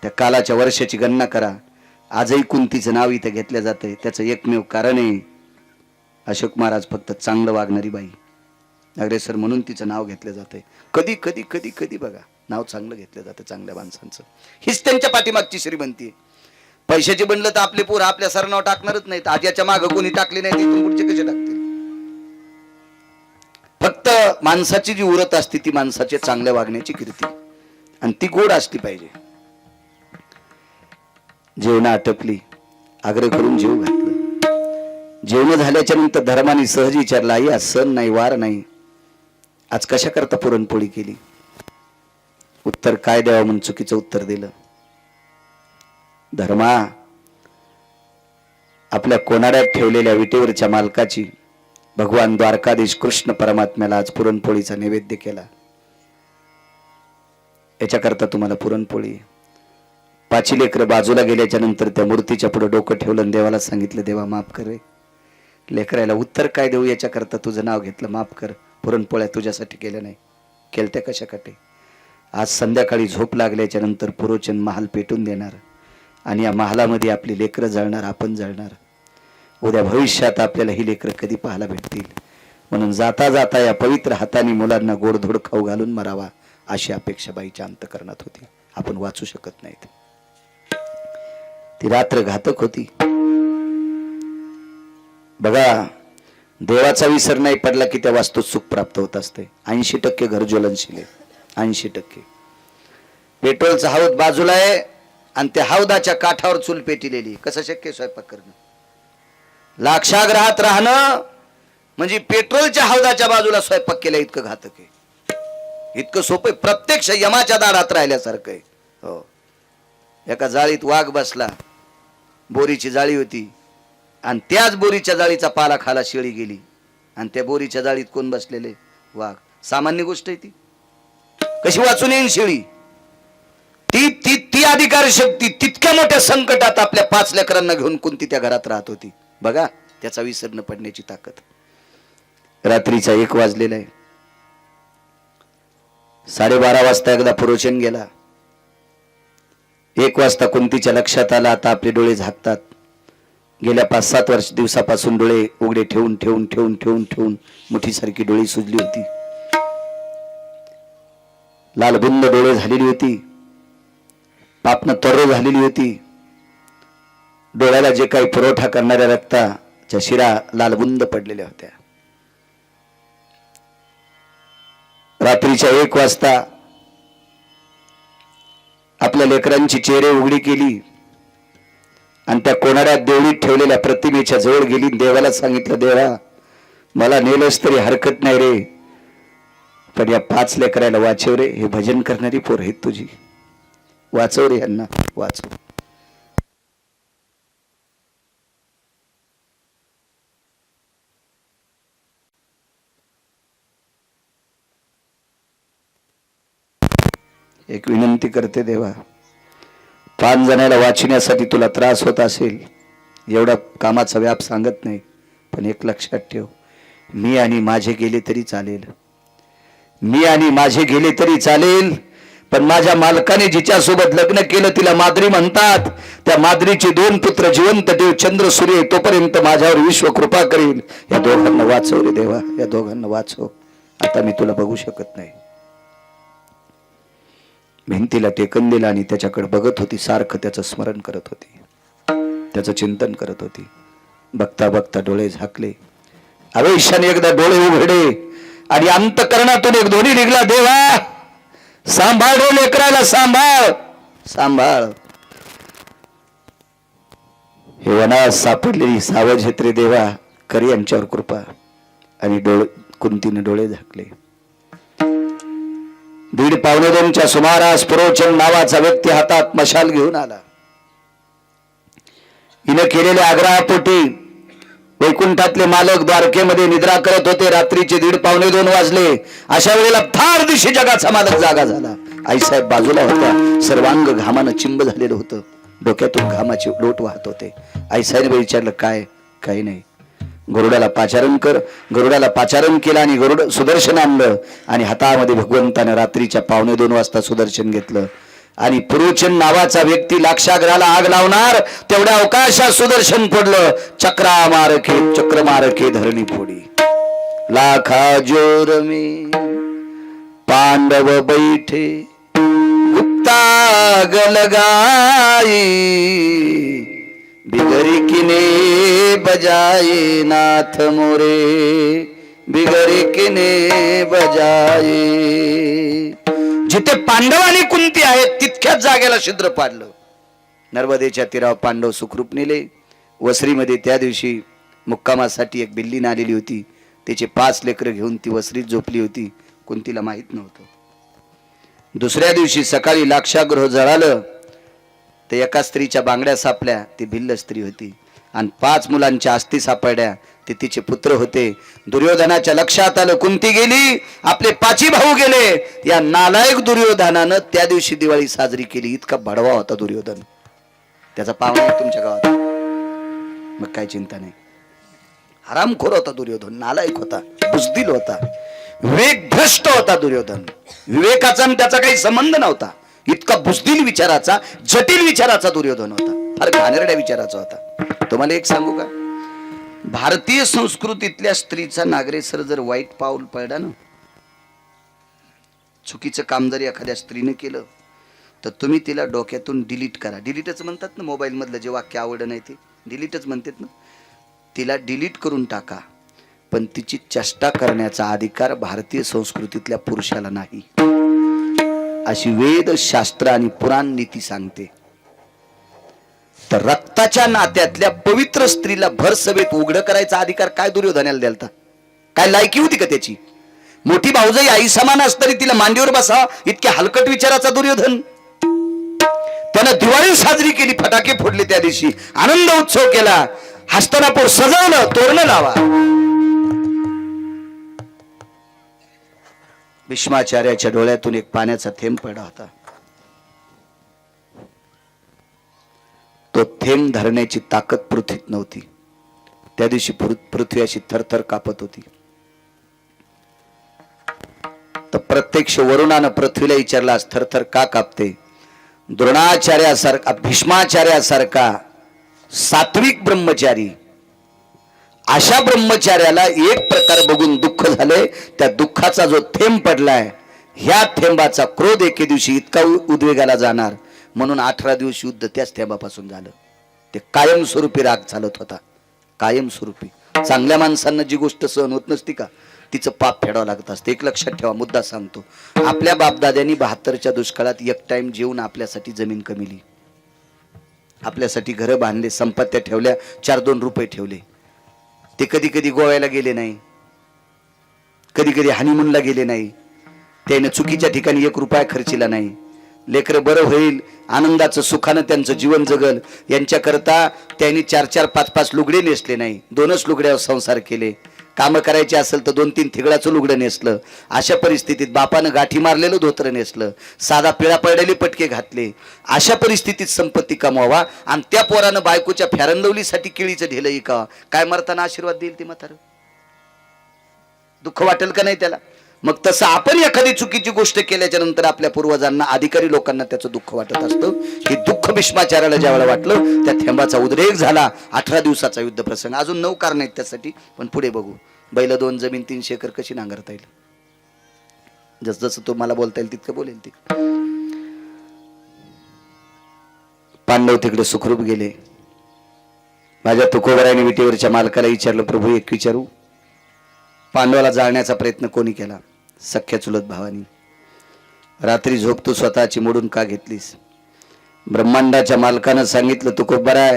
त्या कालाच्या वर्षाची गणना करा. आजही कुंतीचं नाव इथं घेतलं जातंय. त्याचं एकमेव कारण आहे, अशोक महाराज फक्त चांगलं वागणारी बाई अग्रेसर म्हणून तिचं नाव घेतलं जातंय. कधी कधी कधी कधी बघा, नाव चांगलं घेतलं जातं चांगल्या माणसांचं. हीच त्यांच्या पाठीमागची श्रीमंती आहे. पैशाची बनलं तर आपले पोरं आपल्या सरनाव टाकणारच नाहीत. आज याच्या मागं कोणी टाकले नाही, तिथून पुढचे कसे टाकतील? फक्त माणसाची जी उरत असते ती माणसाच्या चांगल्या वागण्याची कीर्ती, आणि ती गोड असली पाहिजे. जेवण आटपली, आग्रह करून जेव घातलं. जेवण झाल्याच्या नंतर धर्माने सहज विचारला, आई आज सण नाही, वार नाही, आज कशा करता पुरणपोळी केली? उत्तर काय द्यावं म्हणून चुकीचं उत्तर दिलं. धर्मा, आपल्या कोणाड्यात ठेवलेल्या विटेवरच्या मालकाची भगवान द्वारकाधीश कृष्ण परमात्म्याला आज पुरणपोळीचा नैवेद्य केला. याच्याकरता तुम्हाला पुरणपोळी. 5 लेकरं बाजूला गेल्याच्या नंतर त्या मूर्तीच्या पुढे डोकं ठेवलं, देवाला सांगितलं, देवा माफ कर रे. लेकरायला उत्तर काय देऊ? याच्याकरता तुझं नाव घेतलं, माफ कर. पुरणपोळ्या तुझ्यासाठी केल्या नाही, केलत्या कशासाठी? आज संध्याकाळी झोप लागल्याच्या नंतर पुरोचन महाल पेटून देणार आणि या महालामध्ये आपली लेकरं जळणार, आपण जळणार. उद्या भविष्यात आपल्याला ही लेकरं कधी पाहायला भेटतील? म्हणून जाता जाता या पवित्र हाताने मुलांना गोडधोड खाऊ घालून मरावा, अशी अपेक्षा बाईच्या अंतकरणात होती. आपण वाचू शकत नाहीत. ती रात्र घातक होती. बघा, देवाचा विसर नाही पडला की त्या वास्तूत सुख प्राप्त होत असते. 80% घर ज्वलनशील आहे, 80%. पेट्रोलचा हौद बाजूला आहे आणि त्या हौदाच्या काठावर चूल पेटिलेली. कसं शक्य स्वयंपाक करणं? लाक्षाग्रहात राहणं म्हणजे पेट्रोलच्या हौदाच्या बाजूला स्वयंपाक केला इतकं घातक आहे, इतकं सोपं आहे. प्रत्यक्ष यमाच्या दारात राहिल्यासारखं आहे. हो, एका जाळीत वाघ बसला, बोरीची जाळी होती आणि त्याच बोरीच्या जाळीचा पाला खाला शेळी गेली आणि त्या बोरीच्या जाळीत कोण बसलेले? वाघ. सामान्य गोष्ट आहे ती. कशी वाचून येईन शेळी? ती ती ती अधिकार शक्ती तितक्या मोठ्या संकटात आपल्या 5 लेकरांना घेऊन कुंती त्या घरात राहत होती. बघा, त्याचा विसर न पडण्याची ताकद. रात्रीचा 1 वाजलेला आहे. 12:30 वाजता एकदा पुरोचन गेला. 1 वाजता कुंतीच्या लक्षात आला, आता आपले डोळे झाकतात. गेल्या 5-7 दिवसापासून डोळे उघडे ठेवून ठेवून ठेवून ठेवून ठेवून मुठीसारखी डोळी सुजली होती. लालबुंद डोळे झालेली होती, पापनं तर्र झालेली होती. डोळ्याला जे काही पुरवठा करणाऱ्या रक्ताच्या शिरा लालबुंद पडलेल्या होत्या. रात्रीच्या 1 वाजता आपल्या लेकरांची चेहरे उघडी केली आणि त्या कोणाड्यात देवळीत ठेवलेल्या प्रतिमेच्या जवळ गेली. देवाला सांगितलं, देवा मला नेलंच तरी हरकत नाही रे, पण या 5 लेकराला वाचव रे. हे भजन करणारी पोर आहेत तुझी, वाचव रे यांना, वाचव. एक विनंती करते देवा, 5 जणांना वाचण्यासाठी तुला त्रास होत असेल, एवढा कामाचा व्याप सांगत नाही, पण एक लक्षात ठेव, मी आणि माझे गेले तरी चालेल, मी आणि माझे गेले तरी चालेल, पण माझ्या मालकाने जिच्या सोबत लग्न केलं तिला माद्री म्हणतात. त्या माद्रीचे 2 पुत्र जिवंत देव चंद्र सूर्य तोपर्यंत माझ्यावर विश्व कृपा करील. या दोघांना वाचव रे देवा, या दोघांना वाचव. आता मी तुला बघू शकत नाही. भिंतीला टेकन दिला आणि त्याच्याकडे बघत होती, सारखं त्याचं स्मरण करत होती, त्याचं चिंतन करत होती. बघता बघता डोळे झाकले, आवेशाने एकदा डोळे उघडे आणि अंतकरणातून एक ध्वनी निघला, देवा सांभाळ रे लेकराला, सांभाळ सांभाळ. हे वनात सापडलेली सावज हेत्रे देवा, करी यांच्यावर कृपा. आणि कुंतीने डोळे झाकले. 1:15-2च्या सुमारास पुरोचन नावाचा व्यक्ती हातात मशाल घेऊन आला. हिने केलेल्या आग्रहापोटी वैकुंठातले मालक द्वारकेमध्ये निद्रा करत होते. रात्रीचे 1:15-2 वाजले. अशा वेळेला फार दिवशी जगाचा मालक जागा झाला. आईसाहेब बाजूला होता, सर्वांग घामानं चिंब झालेलं होतं, डोक्यातून घामाचे लोट वाहत होते. आईसाहेब विचारलं, काय? काही नाही. गरुडाला पाचारण कर. गरुडाला पाचारण केलं आणि गरुड सुदर्शन आणलं आणि हातामध्ये भगवंतानं रात्रीच्या 1:15-2 वाजता सुदर्शन घेतलं. आणि पुरोचन नावाचा व्यक्ती लाक्षागृहाला आग लावणार तेवढ्या अवकाशात सुदर्शन पडलं. चक्र मारके धरणी फोडी. लाखा जोर में पांडव बैठे, गुप्ता गलगाई, बिगरी किने बजाए नाथ मोरे, बिगरी किने बजाए. जिथे पांडव आणि कुंती आहेत तितक्याच जागेला छिद्र पाडलं. नर्मदेच्या तीरावर पांडव सुखरूप नेले. वसरीमध्ये त्या दिवशी मुक्कामासाठी एक बिल्लीन आलेली होती. त्याचे 5 लेकरं घेऊन ती वसरीत झोपली होती. कुंतीला माहित नव्हतं. दुसऱ्या दिवशी सकाळी लाक्षागृह जळालं. ते एका स्त्रीच्या बांगड्या सापल्या, ती भिल्ल स्त्री होती. आणि 5 मुलांच्या अस्थी सापडल्या, ते तिचे पुत्र होते. दुर्योधनाच्या लक्षात आलं, कुंती गेली, आपले 5 भाऊ गेले. या नालायक दुर्योधनानं त्या दिवशी दिवाळी साजरी केली. इतका भडवा होता दुर्योधन. त्याचा पाहुणा तुमच्या गावात, मग काय चिंता नाही. हरामखोर होता दुर्योधन, नालायक होता, बुजदिल होता, विवेक भ्रष्ट होता दुर्योधन. विवेकाचा आणि त्याचा काही संबंध नव्हता. इतका बुजदिल विचाराचा, जटिल विचाराचा दुर्योधन होता. फार घाणेरड्या विचाराचा होता. तुम्हाला एक सांगू का, भारतीय संस्कृतीतल्या स्त्रीचा नागरेसर जर वाईट पाऊल पडला ना, चुकीचं काम जर एखाद्या स्त्रीने केलं तर तुम्ही तिला डोक्यातून डिलीट करा. डिलीटच म्हणतात ना, मोबाईल मधलं जे वाक्य आवडलं नाही ते डिलीटच म्हणतात ना. तिला डिलीट करून टाका, पण तिची चेष्टा करण्याचा अधिकार भारतीय संस्कृतीतल्या पुरुषाला नाही, अशी वेद शास्त्र आणि पुराण नीती सांगते. तर रक्ताच्या नात्यातल्या पवित्र स्त्रीला भर सभेत उघड करायचा अधिकार काय दुर्योधनाला द्यालता? काय लायकी होती का त्याची? मोठी भाऊजाई आई समान असतरी तिला मांडीवर बसा इतक्या हलकट विचाराचा दुर्योधन. त्यानं दिवाळी साजरी केली, फटाके फोडले, त्या दिवशी आनंद उत्सव केला, हस्तिनापूर सजवलं, तोरणं लावा. भीष्माचार्याच्या डोळ्यातून एक पाण्याचा थेंब पडला होता. तो थेंब धरण्याची ताकद पृथ्वीत नव्हती. त्या दिवशी पृथ्वी अशी थरथर कापत होती. तर प्रत्यक्ष वरुणानं पृथ्वीला विचारला, आज थरथर का कापते? द्रोणाचार्यासारखा, भीष्माचार्यासारखा सात्विक ब्रह्मचारी, अशा ब्रह्मचार्याला एक प्रकार बघून दुःख झाले. त्या दुःखाचा जो थेंब पडलाय, ह्या थेंबाचा क्रोध एके दिवशी इतका उद्वेगाला जाणार, म्हणून 18 दिवस युद्ध त्याच थेंबापासून झालं. ते कायमस्वरूपी राग चालत होता, कायमस्वरूपी. चांगल्या माणसांना जी गोष्ट सहन होत नसती का, तिचं पाप फेडावं लागत असतं. एक लक्षात ठेवा, मुद्दा सांगतो. आपल्या बापदाद्यांनी 72च्या दुष्काळात एक टाइम जेवून आपल्यासाठी जमीन कमिली, आपल्यासाठी घरं बांधले, संपत्त्या ठेवल्या, 4-2 रुपये ठेवले. ते कधी कधी गोव्याला गेले नाही, कधी कधी हनीमूनला गेले नाही, त्याने चुकीच्या ठिकाणी 1 रुपया खर्चिला नाही. लेकरं बरं होईल, आनंदाचं सुखानं त्यांचं जीवन जगल यांच्याकरता त्यांनी 4-4, 5-5 लुगडे नेसले नाही, 2च लुगड्यावर संसार केले. कामं करायची असेल तर 2-3 थिगळाचं लुगडं नेसलं. अशा परिस्थितीत बापानं गाठी मारलेलं धोतर नेसलं, साधा पिळा पडलेले पटके घातले. अशा परिस्थितीत संपत्ती कमवावा आणि त्या पोरानं बायकोच्या फॅरनलवलीसाठी केळीचं ढेलं इकावा. काय मरताना आशीर्वाद देईल ती म्हातारं? दुःख वाटेल का नाही त्याला? मग तसं आपण एखादी चुकीची गोष्ट केल्याच्या नंतर आपल्या पूर्वजांना, अधिकारी लोकांना त्याचं दुःख वाटत असतं. हे दुःख भीष्माचार्याला ज्यावेळेला वाटलं त्या थेंबाचा उद्रेक झाला. 18 दिवसाचा युद्ध प्रसंग. अजून 9 कारण आहेत त्यासाठी, पण पुढे बघू. बैल 2 जमीन 300 एकर कशी नांगरता येईल? जसं तो मला बोलता येईल तितकं बोलेल ती. पांडव तिकडे सुखरूप गेले. माझ्या तुकोबराने विटेवरच्या मालकाला विचारलं, प्रभू एक विचारू, पांडवाला जाळण्याचा प्रयत्न कोणी केला? सख्या चुलत भावानी. रात्री झोप तू स्वतःची मोडून का घेतलीस? ब्रह्मांडाच्या मालकानं सांगितलं, तुकोबरा,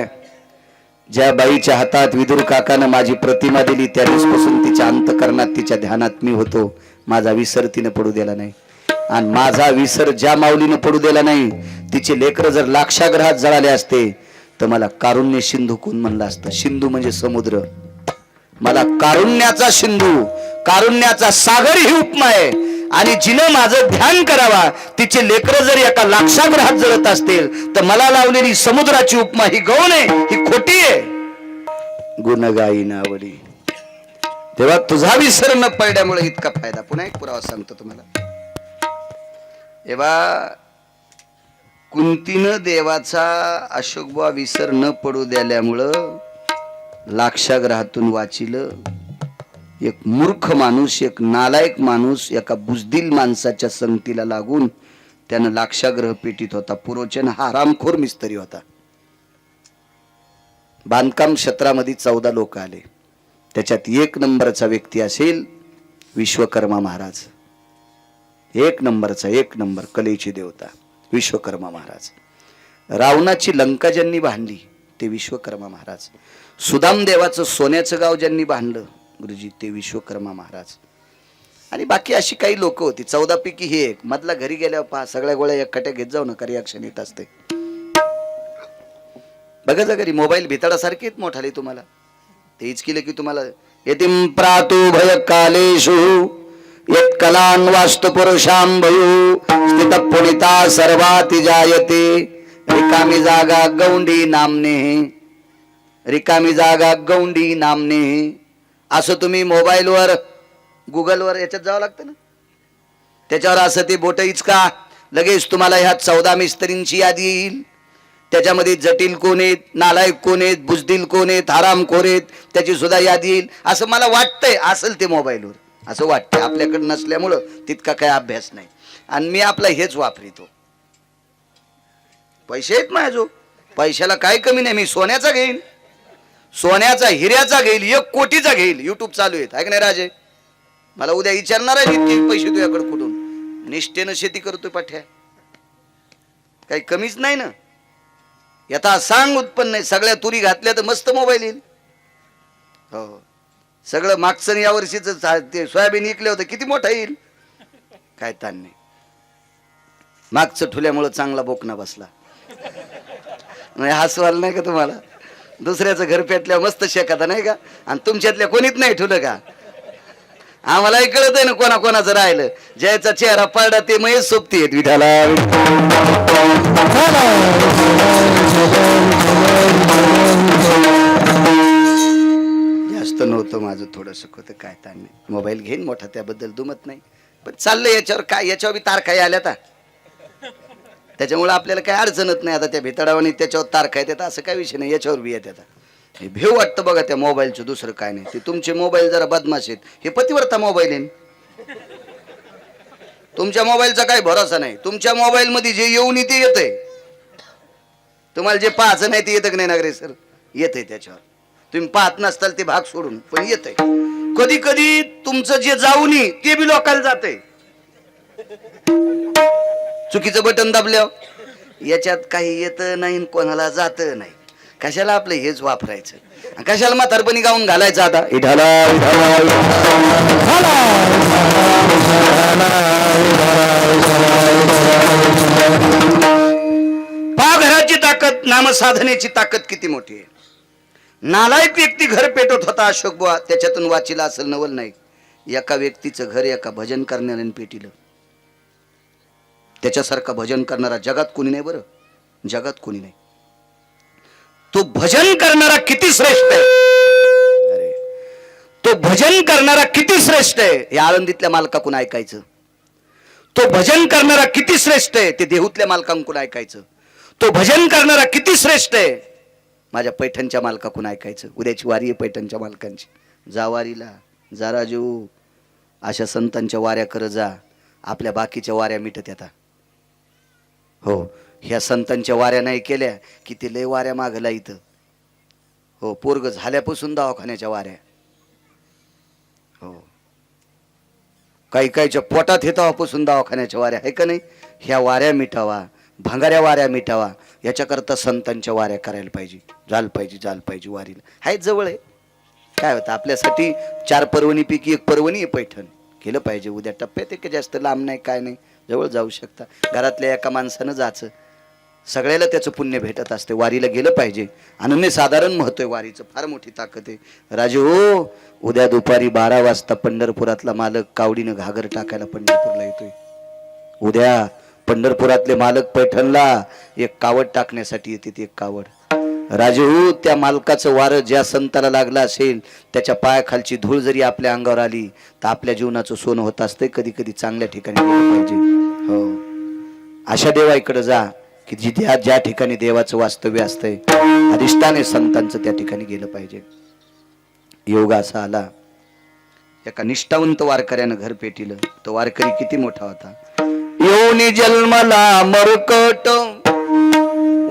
ज्या बाईच्या हातात विदुर काकानं माझी प्रतिमा दिली त्या दिवसापासून तिच्या अंतकरणात, तिच्या ध्यानात मी होतो. माझा विसर तिनं पडू दिला नाही. आणि माझा विसर ज्या माऊलीनं पडू दिला नाही, तिचे लेकर जर लाक्षाग्रहात जळाले असते तर मला कारुण्य सिंधू कोण म्हणलं असतं. सिंधू म्हणजे समुद्र. मला कारुण्याचा सिंधू, कारुण्याचा सागर ही उपमा आहे. आणि जिनं माझं ध्यान करावा, तिचे लेकर जर एका लाक्षाग्रहात जळत असतील तर मला लावलेली समुद्राची उपमा ही गौण आहे, ही खोटी आहे. गुणगाई नावडी. तेव्हा तुझा विसर न पडल्यामुळे इतका फायदा. पुन्हा एक पुरावा सांगतो तुम्हाला. तेव्हा कुंतीनं देवाचा अशोकबुवा विसर न पडू दिल्यामुळं लाक्षाग्रहातून वाचिलं. एक मूर्ख माणूस, एक नालायक माणूस एका बुजदिल माणसाच्या संगतीला लागून त्यानं लाक्षाग्रह पेटीत होता. पुरोचन हा हरामखोर मिस्त्री होता. बांधकाम क्षेत्रामध्ये 14 लोक आले. त्याच्यात 1 नंबरचा व्यक्ती असेल विश्वकर्मा महाराज. 1 नंबरचा, 1 नंबर कलेची देवता विश्वकर्मा महाराज. रावणाची लंका ज्यांनी बांधली ते विश्वकर्मा महाराज. सुदाम देवाचं सोन्याचं गाव ज्यांनी बांधलं गुरुजी ते विश्वकर्मा महाराज. आणि बाकी अशी काही लोक होती. 14 पैकी हे एक. मधला घरी गेल्यावर पहा सगळ्या गोळ्या एकट्या घेत जाऊ नका, रिॲक्शन येत असते. बघा जा घरी मोबाईल भिताडासारखे मोठाले तुम्हाला. तेच केलं की तुम्हाला यतिम प्रातु भय कालेषु यत कलान वास्तु पुरुषां भयु स्थित पुनिता सर्वाति जायते रिकामी जागा गौंडी नामने, रिकामी जागा गौंडी नामने. असं तुम्ही मोबाईलवर गुगलवर याच्यात जावं लागतं ना, त्याच्यावर असं ते बोट इचका, लगेच तुम्हाला ह्या 14 मिस्त्रींची यादी येईल. त्याच्यामध्ये जटिल कोण आहेत, नालायक कोण आहेत, बुजदिल कोण आहेत, हरामखोर आहेत, त्याची सुद्धा यादी येईल. असं मला वाटतंय असेल ते मोबाईलवर, असं वाटतंय. आपल्याकडे नसल्यामुळं तितका काही अभ्यास नाही. आणि मी आपला हेच वापरितो. पैसे आहेत माझ्या, पैशाला काय कमी नाही. मी सोन्याचा घेईन, सोन्याचा हिऱ्याचा घेईल, 1 कोटीचा घेईल. युट्यूब चालू आहेत आहे की नाही राजे? मला उद्या विचारणार आहे इतके पैसे तुझ्याकडे कुठून? निष्ठेनं शेती करतोय पाठ्या, काही कमीच नाही ना. यथा सांग उत्पन्न आहे. सगळ्या तुरी घातल्या तर मस्त मोबाईल येईल. हो, सगळं मागचं या वर्षीच ते सोयाबीन विकलं होतं किती मोठा येईल, काय ताण नाही. मागचं ठुल्यामुळं चांगला बोकना बसला. हसवाल नाही का तुम्हाला? दुसऱ्याचं घर पेटल्या मस्त शेकाता नाही का? आणि तुमच्यातल्या कोणीच नाही ठुलं का? आम्हालाही कळत आहे ना कोणाकोणाचं राहिलं. ज्याचा चेहरा पडला ते महेश सोबती आहेत विठाला. जास्त नव्हतं माझं, थोडंसं होतं, काय ताण नाही. मोबाईल घेईन मोठा, त्याबद्दल दुमत नाही. पण चाललंय याच्यावर काय, याच्यावर बी तारखा आल्या आता, त्याच्यामुळे आपल्याला काय अडचणत नाही. आता त्या भितडावानी त्याच्यावर तारखा येतात असं काही विषय नाही. याच्यावर बी येतात. हे भेव वाटतं बघा त्या मोबाईलचं, दुसरं काय नाही. ते तुमचे मोबाईल जरा बदमाश आहेत. हे पतिवर्ता मोबाईल आहे. तुमच्या मोबाईलचा काही भरोसा नाही. तुमच्या मोबाईल मध्ये जे येऊन ते येतंय, तुम्हाला जे पाहायचं नाही ते येतं की नाही नागरे सर? येतंय. त्याच्यावर तुम्ही पाहत नसताल ते भाग सोडून, पण येतंय. कधी कधी तुमचं जे जाऊन ते बी लोकांना जातंय. चुकीचं बटन दाबल्यावर याच्यात काही येतं नाही, कोणाला जात नाही. कशाला आपलं हेच वापरायचं, कशाला म्हातारपणी गाऊन घालायचं? आता पहा घराची ताकद, नामसाधनेची ताकद किती मोठी आहे. नालायक व्यक्ती घर पेटवत होता अशोक बुवा, त्याच्यातून वाचीला असेल नवल नाही. एका व्यक्तीचं घर एका भजन करणाऱ्याने पेटिलं. त्याच्यासारखा भजन करणारा जगात कोणी नाही. बरं, जगात कोणी नाही. तो भजन करणारा किती श्रेष्ठ आहे. अरे, तो भजन करणारा किती श्रेष्ठ आहे हे आळंदीतल्या मालकाकडून ऐकायचं. तो भजन करणारा किती श्रेष्ठ आहे ते देहूतल्या मालकांकडून ऐकायचं. तो भजन करणारा किती श्रेष्ठ आहे माझ्या पैठणच्या मालकाकडून ऐकायचं. उद्याची वारी आहे पैठणच्या मालकांची. जा वारीला, जा राजू, अशा संतांच्या वाऱ्या कर जा, आपल्या बाकीच्या वाऱ्या मिटत येतात. हो, ह्या संतांच्या वाऱ्या नाही केल्या की ते लय वाऱ्या मागला इथं. हो, पोरग झाल्यापासून दवाखान्याच्या वाऱ्या. हो, काही काहीच्या पोटात येतापासून दवाखान्याच्या वाऱ्या आहे का नाही. ह्या वाऱ्या मिटावा, भांगाऱ्या वाऱ्या मिटावा, याच्याकरता संतांच्या वाऱ्या करायला पाहिजे. झालं पाहिजे वारीला. हाय जवळ आहे, काय होतं आपल्यासाठी 4 पर्वणीपैकी 1 पर्वणी आहे पैठण. केलं पाहिजे. उद्या टप्प्यात एक जास्त लांब नाही, काय नाही, जवळ जाऊ शकता. घरातल्या एका माणसानं जायचं, सगळ्याला त्याचं पुण्य भेटत असते. वारीला गेलं पाहिजे. अनन्यसाधारण महत्व आहे वारीचं, फार मोठी ताकद आहे. राजे हो, उद्या दुपारी 12 वाजता पंढरपुरातला मालक कावडीनं घागर टाकायला पंढरपूरला येतोय. उद्या पंढरपुरातले मालक पैठणला एक कावड टाकण्यासाठी येते. एक कावड. राजे हो, त्या मालकाचं वारं ज्या संताला लागलं असेल त्याच्या पायाखालची धूळ जरी आपल्या अंगावर आली तर आपल्या जीवनाचं सोनं होत असतंय. कधी कधी चांगल्या ठिकाणी गेलं पाहिजे. हो, अशा देवाईकडे जा की जिथे ज्या ठिकाणी देवाचं वास्तव्य असतंय, अधिष्ठान आहे संतांचं, त्या ठिकाणी गेलं पाहिजे. योग असा आला, एका निष्ठावंत वारकऱ्यानं घर पेटिलं. तो वारकरी किती मोठा होता. योनी जन्मला मरकट,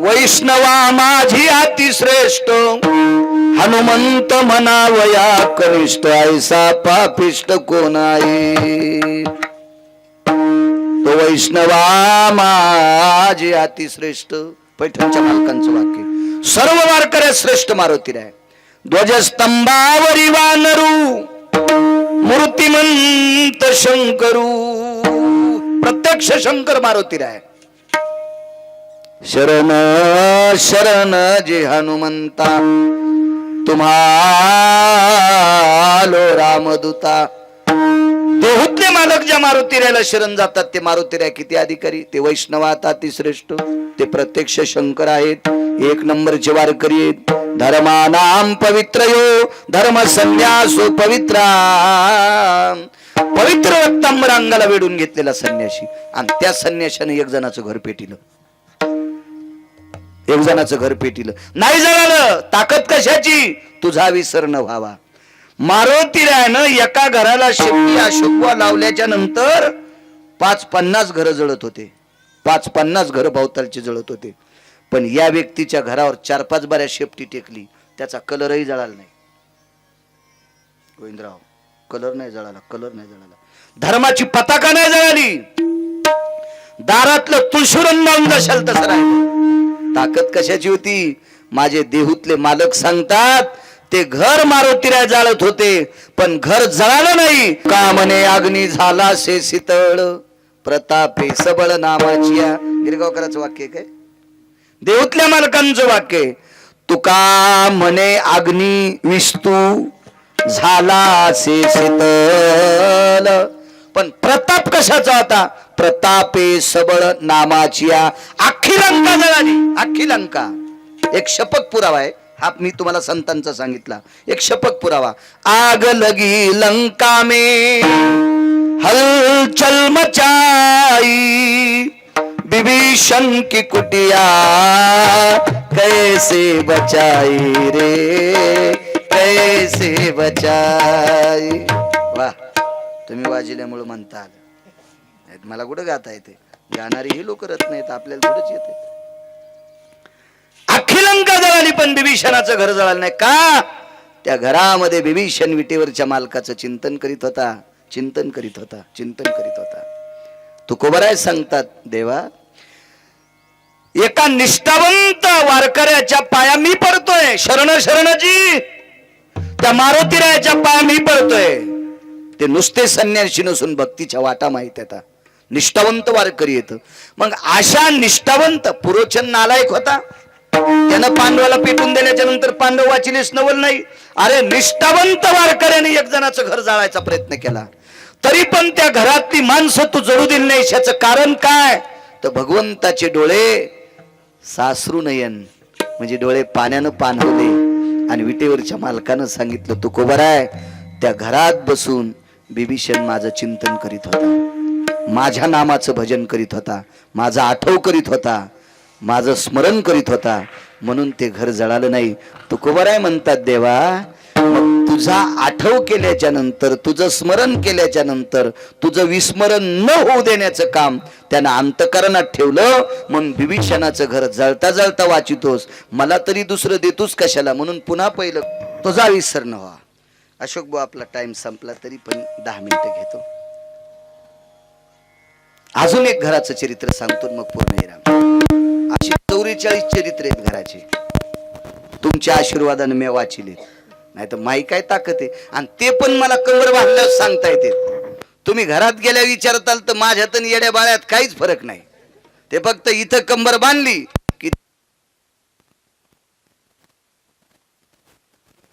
वैष्णवा माझी अति श्रेष्ठ, हनुमंत म्हणावया कनिष्ठ, ऐसा पापिष्ट कोण आहे. तो वैष्णवा माझी अति श्रेष्ठ. पैठणच्या मालकांचं वाक्य. सर्व वारकऱ्या श्रेष्ठ मारुतीराय. ध्वजस्तंभावरी वानरू, मूर्तिमंत शंकरू. प्रत्यक्ष शंकर मारुतीराय. शरण शरण जे हनुमंता, तुम्हालो रामदूता. देहूतले मालक ज्या मारुतीरायला शरण जातात ते मारुतीराय किती अधिकारी. ते वैष्णवात अतिश्रेष्ठ, ते प्रत्यक्ष शंकर आहेत. 1 नंबरचे वारकरी आहेत. धर्मानाम पवित्रयो धर्म संन्यासो पवित्रा. पवित्र रक्तांबर अंगाला वेढून घेतलेला संन्यासी. आणि त्या संन्याशाने एक जणाचं घर पेटिलं. एक जणाचं घर पेटिलं. नाही जळालं, ताकद कशाची, तुझा विसर न व्हावा. मारुतीरायनं एका घराला शेपटी अशोकवा लावल्याच्या नंतर 5-50 घरं जळत होते. 5-50 घरं भोवतालची जळत होते. पण या व्यक्तीच्या घरावर 4-5 बाऱ्या शेपटी टेकली, त्याचा कलरही जळाला नाही. गोविंदराव, कलर नाही जळाला, कलर नाही जळाला. धर्माची पताका नाही जळाली. दारातलं तुळशीवरून लावून जाशाल तसं राहिलं. ताकद कशाची होती. माझे देहूतले मालक सांगतात ते घर मारुतीराय जाळत होते पण घर जळालं नाही. का म्हणे अग्नी झाला से शीतळ, प्रतापे सबळ नामाची. गिरगावकरांचं वाक्य काय, देहूतल्या मालकांचं वाक्य. तुका म्हणे अग्नी विस्तू झाला से शीतल, पण प्रताप कशाचा होता. प्रतापे सबळ नामाची. अख्खी लंका जळाली, अख्खी लंका. एक शपथ पुरावा आहे हा, मी तुम्हाला संतांचा सांगितला. एक शपथ पुरावा. आग लगी लंका में हलचल मचाई, विभीषण की कुटिया कैसे बचाई रे, कैसे बचाई. वाह, तुम्ही वाजिल्यामुळे म्हणता आलं. मला कुठं गाता येते. गाणारी ही लोक रत नाहीत, आपल्याला थोडंच येते. अख्खी लंका जळाली पण विभीषणाचं घर जळालं नाही. का, त्या घरामध्ये विभीषण विटेवरच्या मालकाचं चिंतन करीत होता. चिंतन करीत होता, चिंतन करीत होता. तुकोबराय सांगतात, देवा एका निष्ठावंत वारकऱ्याच्या पाया मी पडतोय. शरण शरणजी, त्या मारुतीरायाच्या पाया मी पडतोय. ते नुसते संन्यासी नसून भक्तीच्या वाटा माहित येतात. निष्ठावंत वारकरी येत. मग अशा निष्ठावंत, पुरोचन नालायक होता. त्यानं पांडवाला पेटून दिल्याच्या नंतर पांडव वाचिलेच नवल नाही. अरे निष्ठावंत वारकऱ्याने एक जणाचं घर जाळायचा प्रयत्न केला, तरी पण त्या घरातली माणसं तू जळू दिली नाही. याचं कारण काय? तर भगवंताचे डोळे सासरू नयन, म्हणजे डोळे पाण्यानं पाणवले. आणि विटेवरच्या मालकानं सांगितलं, तू कोबर आहे. त्या घरात बसून बिभीषण माझं चिंतन करीत होता, माझ्या नामाचं भजन करीत होता, माझा आठव करीत होता, माझं स्मरण करीत होता, म्हणून ते घर जळालं नाही. तुकोबर आहे म्हणतात देवा. मग तुझा आठव केल्याच्या नंतर, तुझं स्मरण केल्याच्या नंतर, तुझं विस्मरण न होऊ देण्याचं काम त्यानं अंतकरणात ठेवलं. म्हणून बिभीषणाचं घर जळता जळता वाचितोस, मला तरी दुसरं देतोस कशाला, म्हणून पुन्हा पहिलं तुझा विसर न व्हा. अशोक भाऊ, आपला टाइम संपला, तरी पण 10 मिनिटं घेतो. अजून एक घराचं चरित्र सांगतो, मग पूर्ण येणार. अशी 44 चरित्र आहेत घराचे, तुमच्या आशीर्वादाने मी वाचिले. नाही तर माई काय ताकद आहे. आणि ते पण मला कंबर बांधल्यावर सांगता येते. तुम्ही घरात गेल्या विचारताल तर माझ्यात आणि येड्या बाळ्यात काहीच फरक नाही. ते फक्त इथं कंबर बांधली की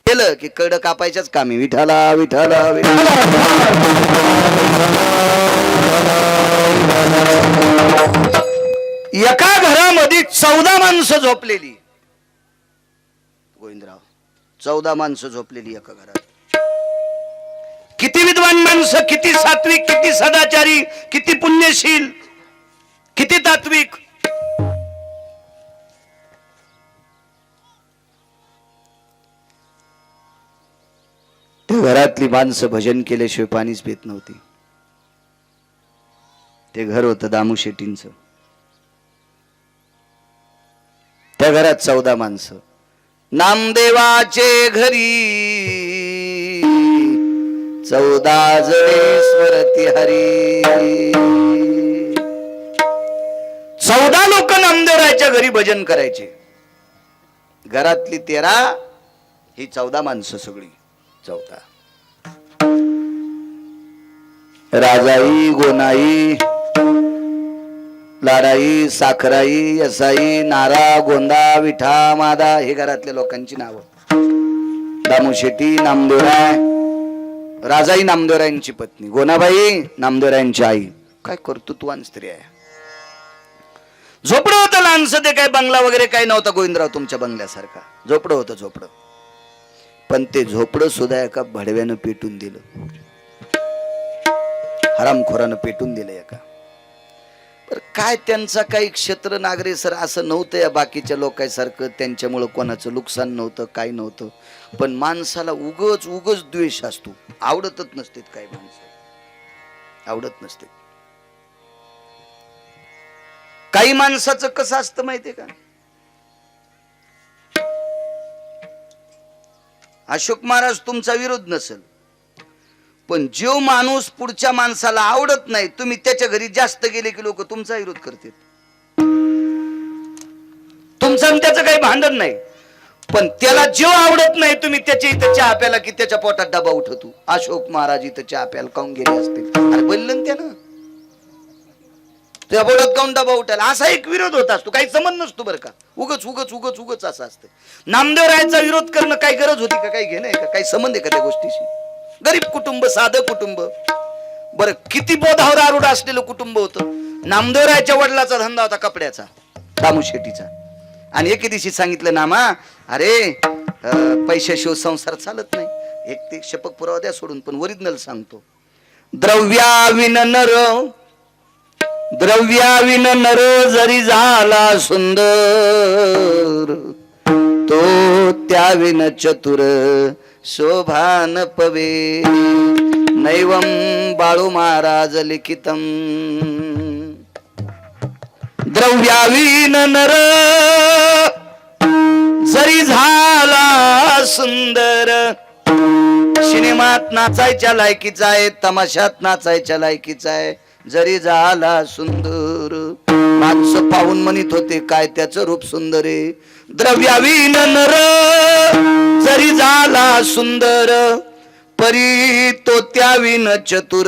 केलं की कड कापायच्याच कामी. विठाला विठाला एका घरामध्ये 14 माणसं झोपलेली. गोविंदराव, 14 माणसं झोपलेली एका घरात. किती विद्वान माणसं, किती सात्विक, किती सदाचारी, किती पुण्यशील, किती तात्विक. त्या घरातली माणसं भजन केल्याशिवाय पाणीच पित नव्हती. ते घर होतं दामू शेट्टींचं. त्या घरात 14 माणसं. नामदेवाचे घरी 14 जणे स्मरती हरी. 14 लोक नामदेवरायच्या घरी भजन करायचे. घरातली 13, ही 14 माणसं सगळी 14. राजाई, गोनाई, लाडाई, साखराई, यसाई, नारा, गोंदा, विठा, मादा, हे घरातल्या लोकांची नावं. दामू शेट्टी, नामदेवराय. राजाई नामदेवरायांची पत्नी, गोनाबाई नामदेवरायांची आई. काय कर्तृत्वान स्त्री आहे. झोपडं होतं लहानसं, ते काय बंगला वगैरे काय नव्हता गोविंदराव तुमच्या बंगल्यासारखा. झोपडं होतं, झोपडं. पण ते झोपडं सुद्धा एका भडव्यानं पेटून दिलं. हरामखोरानं पेटून दिलं एका. तर काय त्यांचा काही क्षेत्र नागरे सर असं नव्हतं या बाकीच्या लोकांसारखं. त्यांच्यामुळं कोणाचं नुकसान नव्हतं, काय नव्हतं. पण माणसाला उगच उगच द्वेष असतो. आवडतच नसते काही माणसं, आवडत नसते. काही माणसाचं कसं असतं माहितीये का? अशोक महाराज तुमचा विरोध नसेल, पण जो माणूस पुढच्या माणसाला आवडत नाही, तुम्ही त्याच्या घरी जास्त गेले की लोक तुमचा विरोध करतात. तुमचं आणि त्याचं काही भांडण नाही, पण त्याला जो आवडत नाही तुम्ही त्याच्या इथं चहा प्याला की त्याच्या पोटात डबा उठवतो. अशोक महाराज इथं चहा प्याला काऊन गेले असतील? अरे बोललं त्यानं, त्या पोटात काऊन डबा उठायला, असा एक विरोध होत असतो. काही संबंध नसतो बरं का. उगच उगच उगच उगच असं असतं. नामदेवरायांचा विरोध करणं काही गरज होती का? काही घेणं आहे का? काही संबंध आहे का त्या गोष्टीशी? गरीब कुटुंब, साधं कुटुंब. बरं, किती बोधावर आरूढ असलेलं कुटुंब होतं. नामदेवरायाच्या वडिलाचा धंदा होता कपड्याचा, दामू शेट्टीचा. आणि एके दिवशी सांगितलं, नामा अरे पैशाशिवाय संसार चालत नाही. एक ते शपथ पुरावा द्या सोडून, पण ओरिजिनल सांगतो. द्रव्याविन नर, द्रव्याविन नर जरी झाला सुंदर, तो त्याविन चतुर शोभान पवे. नैवम बाळू महाराज लिखितम. द्रव्याविन नर जरी झाला सुंदर. सिनेमात नाचायच्या लायकीचा आहे, तमाशात नाचायच्या लायकीचा आहे. जरी झाला सुंदर, माणसं पाहून म्हणत होते काय त्याचं रूप सुंदर आहे. द्रव्याविन नर जरी झाला सुंदर, परी तो त्याविन चतुर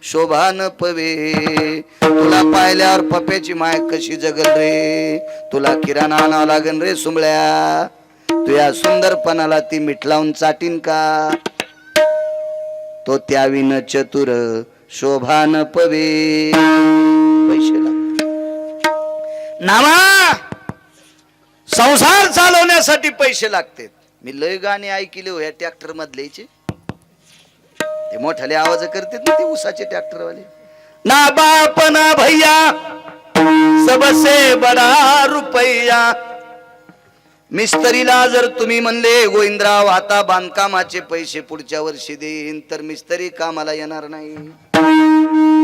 शोभा न पवे. तुला पाहिल्यावर पप्याची माय कशी जगल रे. तुला किराणा आणावं लागन रे सुंबळ्या. तुया सुंदरपणाला ती मीठ लावून चाटीन का. तो त्याविन चतुर शोभा न पवे. पैसे नामा संसार चालवण्यासाठी पैसे लागतात. मी लय गाणी ऐकले हो या ट्रॅक्टर मधल्याचे. ते मोठाले आवाज करतात ना ते उसाचे ट्रॅक्टर वाले. ना बाप ना भैया सबसे बडा रुपया. मिस्त्रीला जर तुम्ही म्हणले गोविंदराव आता बांधकामाचे पैसे पुढच्या वर्षी देईन, तर मिस्त्री कामाला येणार नाही.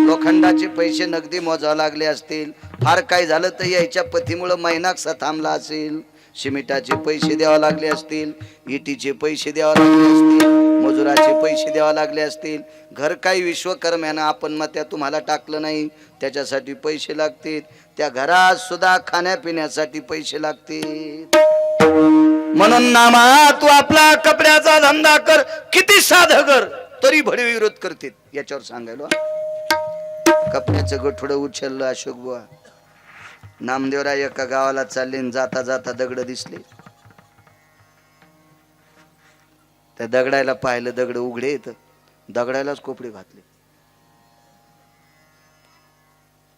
लोखंडाचे पैसे नगदी मोजावे लागले असतील, फार काय झालं तर याच्या पतीमुळे महिना कसा थांबला असेल. सिमेंटाचे पैसे द्यावे लागले असतील, इटीचे पैसे द्यावे लागले असतील, मजुराचे पैसे द्यावे लागले असतील. घर काही विश्वकर्म्यानं आपण मग त्या तुम्हाला टाकलं नाही, त्याच्यासाठी पैसे लागतील. त्या घरात सुद्धा खाण्यापिण्यासाठी पैसे लागतील. म्हणून नामा तू आपला कपड्याचा धंदा कर, किती साधं कर, तरी भडे विरोध करते. याच्यावर सांगायला कपड्याचं गठोडं उचललं अशोक बुवा. नामदेवराय एका गावाला चालले, जाता जाता दगड दिसले. त्या दगडायला पाहिलं, दगड उघडे येत, दगडायलाच कोपडे घातले.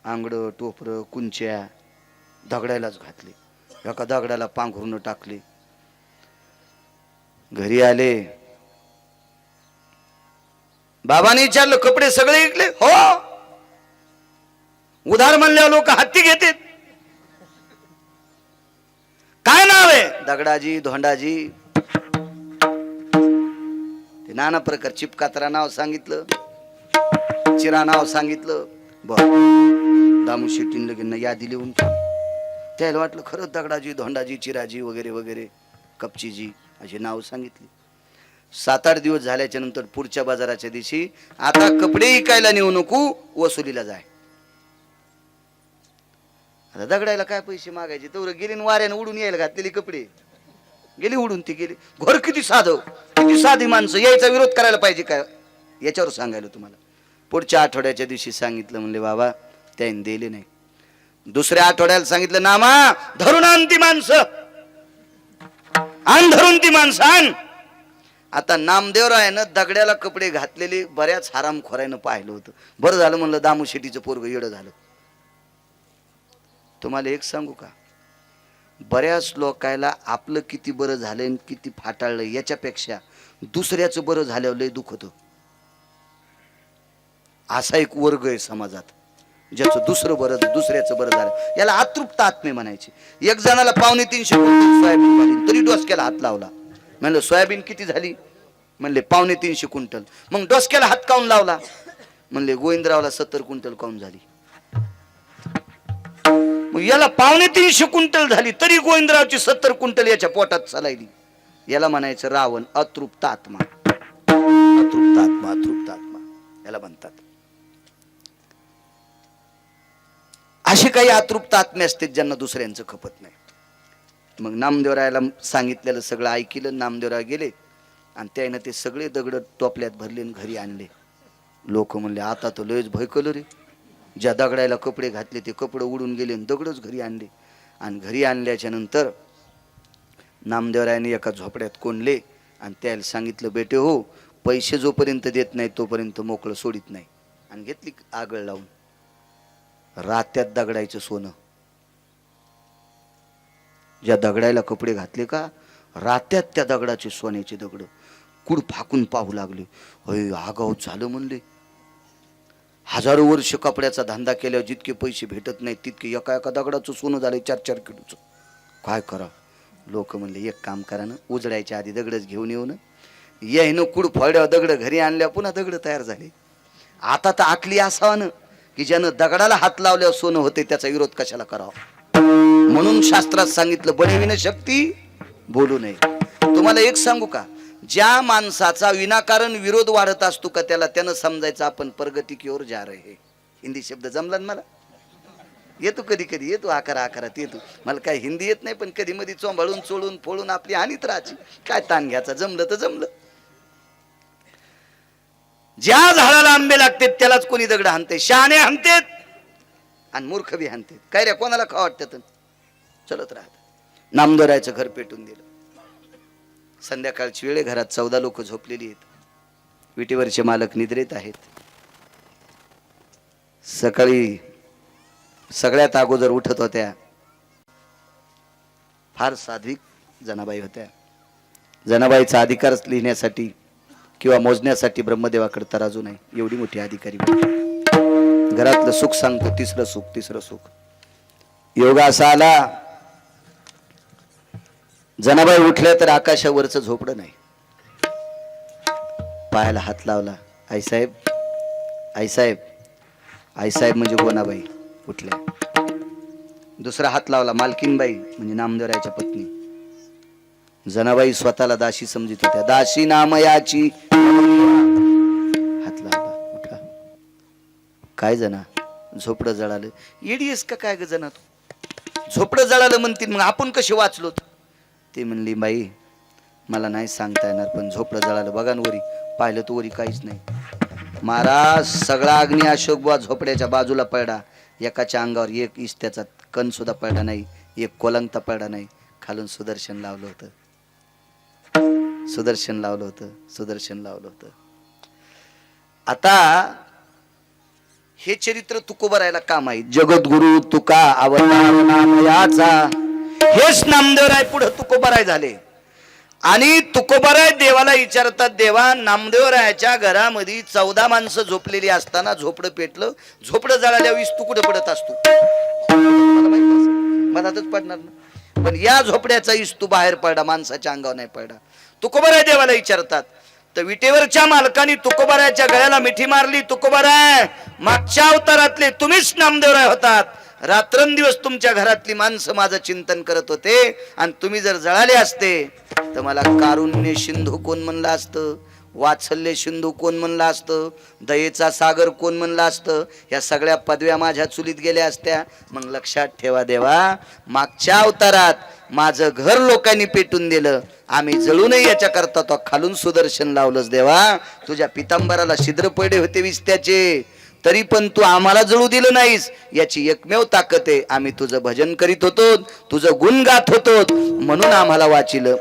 आंगड टोपर कुंच्या दगडायलाच घातले. एका दगडाला पांघरून टाकले. घरी आले, बाबांनी विचारलं कपडे सगळे विकले. हो. उधार म्हणल्यावर लोक हत्ती घेतात. काय नाव आहे. दगडाजी धोंडाजी. ते नाना प्रकार, चिपकात्रा नाव सांगितलं, चिरा नाव सांगितलं. बर दामू शेट्टीन लगेन यादी लिहून त्याला वाटलं खरंच दगडाजी धोंडाजी चिराजी वगैरे वगैरे कपचीजी अशी नाव सांगितली. 7-8 दिवस झाल्याच्या नंतर पुढच्या बाजाराच्या दिवशी आता कपडे विकायला नेऊ नको, वसुलीला जाय. आता दगडायला काय पैसे मागायचे, तर गेली वाऱ्याने उडून यायला घातलेली कपडे गेली उडून. ती गेली. घर किती साधं, किती साधी माणसं, यायचा विरोध करायला पाहिजे काय, याच्यावर सांगायला तुम्हाला. पुढच्या आठवड्याच्या दिवशी सांगितलं, म्हणले बाबा त्याने दिले नाही. दुसऱ्या आठवड्याला सांगितलं, नामा धरून आण ती माणसं, आण धरून ती माणसं आण. आता नामदेवरायानं दगड्याला कपडे घातलेले बऱ्याच हरामखोरानं पाहिलं होतं. बरं झालं म्हणलं दामू शेट्टीचं पोरग येडं झालं. तुम्हाला एक सांगू का, बऱ्याच लोकायला आपलं किती बरं झालंय किती फाटाळलं याच्यापेक्षा दुसऱ्याचं बरं झाल्यावर लय दुःख होतं. असा एक वर्ग आहे समाजात, ज्याचं दुसऱ्याचं बरं झालं याला अतृप्त आत्मे म्हणायचे. एक जणाला 2.5 क्विंटल सोयाबीन झाली, तरी डोसक्याला हात लावला. म्हणलं सोयाबीन किती झाली, म्हणले 3.5 क्विंटल. मग डोसक्याला हात काऊन लावला, म्हणले गोविंदरावला 70 क्विंटल काऊन झाली. मग याला 3.5 क्विंटल झाली, तरी गोविंदरावची 70 क्विंटल याच्या पोटात चालायली. याला म्हणायचं रावण, अतृप्त आत्मा. अतृप्त आत्मा, अतृप्त आत्मा याला म्हणतात. असे काही अतृप्त आत्मे असते ज्यांना दुसऱ्यांचं खपत नाही. मग नामदेवरायाला सांगितलेलं सगळं ऐकलं. नामदेवराय गेले आणि त्यानं ते सगळे दगड टोपल्यात भरले आणि घरी आणले. लोक म्हणले आता तर लयच भयकल रे, ज्या दगडायला कपडे घातले ते कपडे उडून गेले आणि दगडच घरी आणले. आणि घरी आणल्याच्या नंतर नामदेवरायाने एका झोपड्यात कोंडले आणि त्याला सांगितलं, बेटे हो, पैसे जोपर्यंत देत नाही तोपर्यंत मोकळं सोडित नाही. आणि घेतली आगळ लावून. रात्यात दगडायचं सोनं, ज्या दगडायला कपडे घातले का रात्यात त्या दगडाचे सोन्याचे दगड कुड फाकून पाहू लागले. अय आगाऊत झालं म्हणले. हजारो वर्ष कपड्याचा धंदा केल्यावर जितके पैसे भेटत नाहीत तितके एका एका दगडाचं सोनं झालं 4-4 किलोचं. काय करा. लोक म्हणले एक काम करा ना, उजडायच्या आधी दगडच घेऊन येऊ ना. यायनं कुड फळड्या दगड घरी आणल्या, पुन्हा दगड तयार झाले. आता तर आकली असावं ना की ज्यानं दगडाला हात लावल्यावर सोनं होते त्याचा विरोध कशाला करावा. म्हणून शास्त्रात सांगितलं, बनविन शक्ती बोलू नये. तुम्हाला एक सांगू का, ज्या माणसाचा विनाकारण विरोध वाढत असतो का त्यानं समजायचं आपण प्रगती की ओर जा रहे. हिंदी शब्द जमला ना मला, येतो कधी कधी येतो, आकारात येतो. मला काय हिंदी येत नाही, पण कधी मध्ये चोंबाळून चोळून फोळून आपली हानीत राहायची. काय ताण घ्यायचा, जमलं तर जमलं. ज्या झाडाला आंबे लागतात त्यालाच कोणी दगड हाणते. शहाणे हाणतेत आणि मूर्ख बी हाणतेत. काय रे कोणाला खा वाटत चलत राहत. नामदोरायचं घर पेटून दिलं. संध्याकाळची वेळे, घरात 14 लोक झोपलेली आहेत. विटीवरचे मालक निद्रेत आहेत. सकाळी सगळ्यात अगोदर उठत होत्या फार साध्विक जनाबाई होत्या. जनाबाईचा अधिकार लिहिण्यासाठी किंवा मोजण्यासाठी ब्रह्मदेवाकडे तराजू नाही, एवढी मोठी अधिकारी. घरातलं सुख सांगतो, तिसरं सुख. योगा असा आला, जनाबाई उठल्या तर आकाशावरचं झोपडं नाही. पायाला हात लावला. आईसाहेब म्हणजे गोनाबाई उठल्या. दुसरा हात लावला मालकीनबाई म्हणजे नामदेवरायच्या पत्नी. जनाबाई स्वतःला दासी समजित होत्या. दासी नामयाची. हात लावला, उठा. काय जना झोपडं जळालं. येडीस का काय ग जना तू, झोपडं जळालं म्हणतील मग आपण कसे वाचलोत. ते म्हणली बाई मला नाही सांगता येणार, पण झोपडं जळालं बघा वरी. पाहिलं तर वरी काहीच नाही. महाराज सगळा अग्नी अशोकबुवा झोपड्याच्या बाजूला पडला. एकाच्या अंगावर एक इस्त्याचा कण सुद्धा पडला नाही, एक कोलंगता पडला नाही. खालून सुदर्शन लावलं होतं. आता हे चरित्र तुकोबरायला काम आहे. जगद्गुरु तुका अवतार नामयाचा, हेच नामदेवराय पुढे तुकोबराय झाले. आणि तुकोबराय देवाला विचारतात, देवा नामदेवरायाच्या घरामध्ये 14 माणसं झोपलेली असताना झोपडं पेटलं, झोपडं जळाल्या वीस तू कुठे पडत असतो. मधातच पडणार ना. पण या झोपड्याचा इस्तू बाहेर पडला, माणसाच्या अंगावर नाही पडला. तुकोबराय देवाला विचारतात. तर विटेवरच्या मालकाने तुकोबरायच्या गळ्याला मिठी मारली. तुकोबराय मागच्या अवतारातले तुम्हीच नामदेवराय होतात. रात्रंदिवस तुमच्या घरातली माणसं माझं चिंतन करत होते, आणि तुम्ही जर जळाले असते तर मला कारुण्य सिंधू कोण म्हणलं असतं, वात्सल्य सिंधू कोण म्हणलं असतं, दयेचा सागर कोण म्हणलं असतं. या सगळ्या पदव्या माझ्या चुलीत गेल्या असत्या. मग लक्षात ठेवा देवा, मागच्या अवतारात माझं घर लोकांनी पेटून दिलं, आम्ही जळू नये याच्या करता तो खालून सुदर्शन लावलंच. देवा तुझ्या पितांबराला छिद्र पडले होते विस्त्याचे, तरी पण तू आम्हाला जळू दिलं नाहीस. याची एकमेव ताकद आहे, आम्ही तुझं भजन करीत होतो, तुझं गुण गात होतो, म्हणून आम्हाला वाचिलं.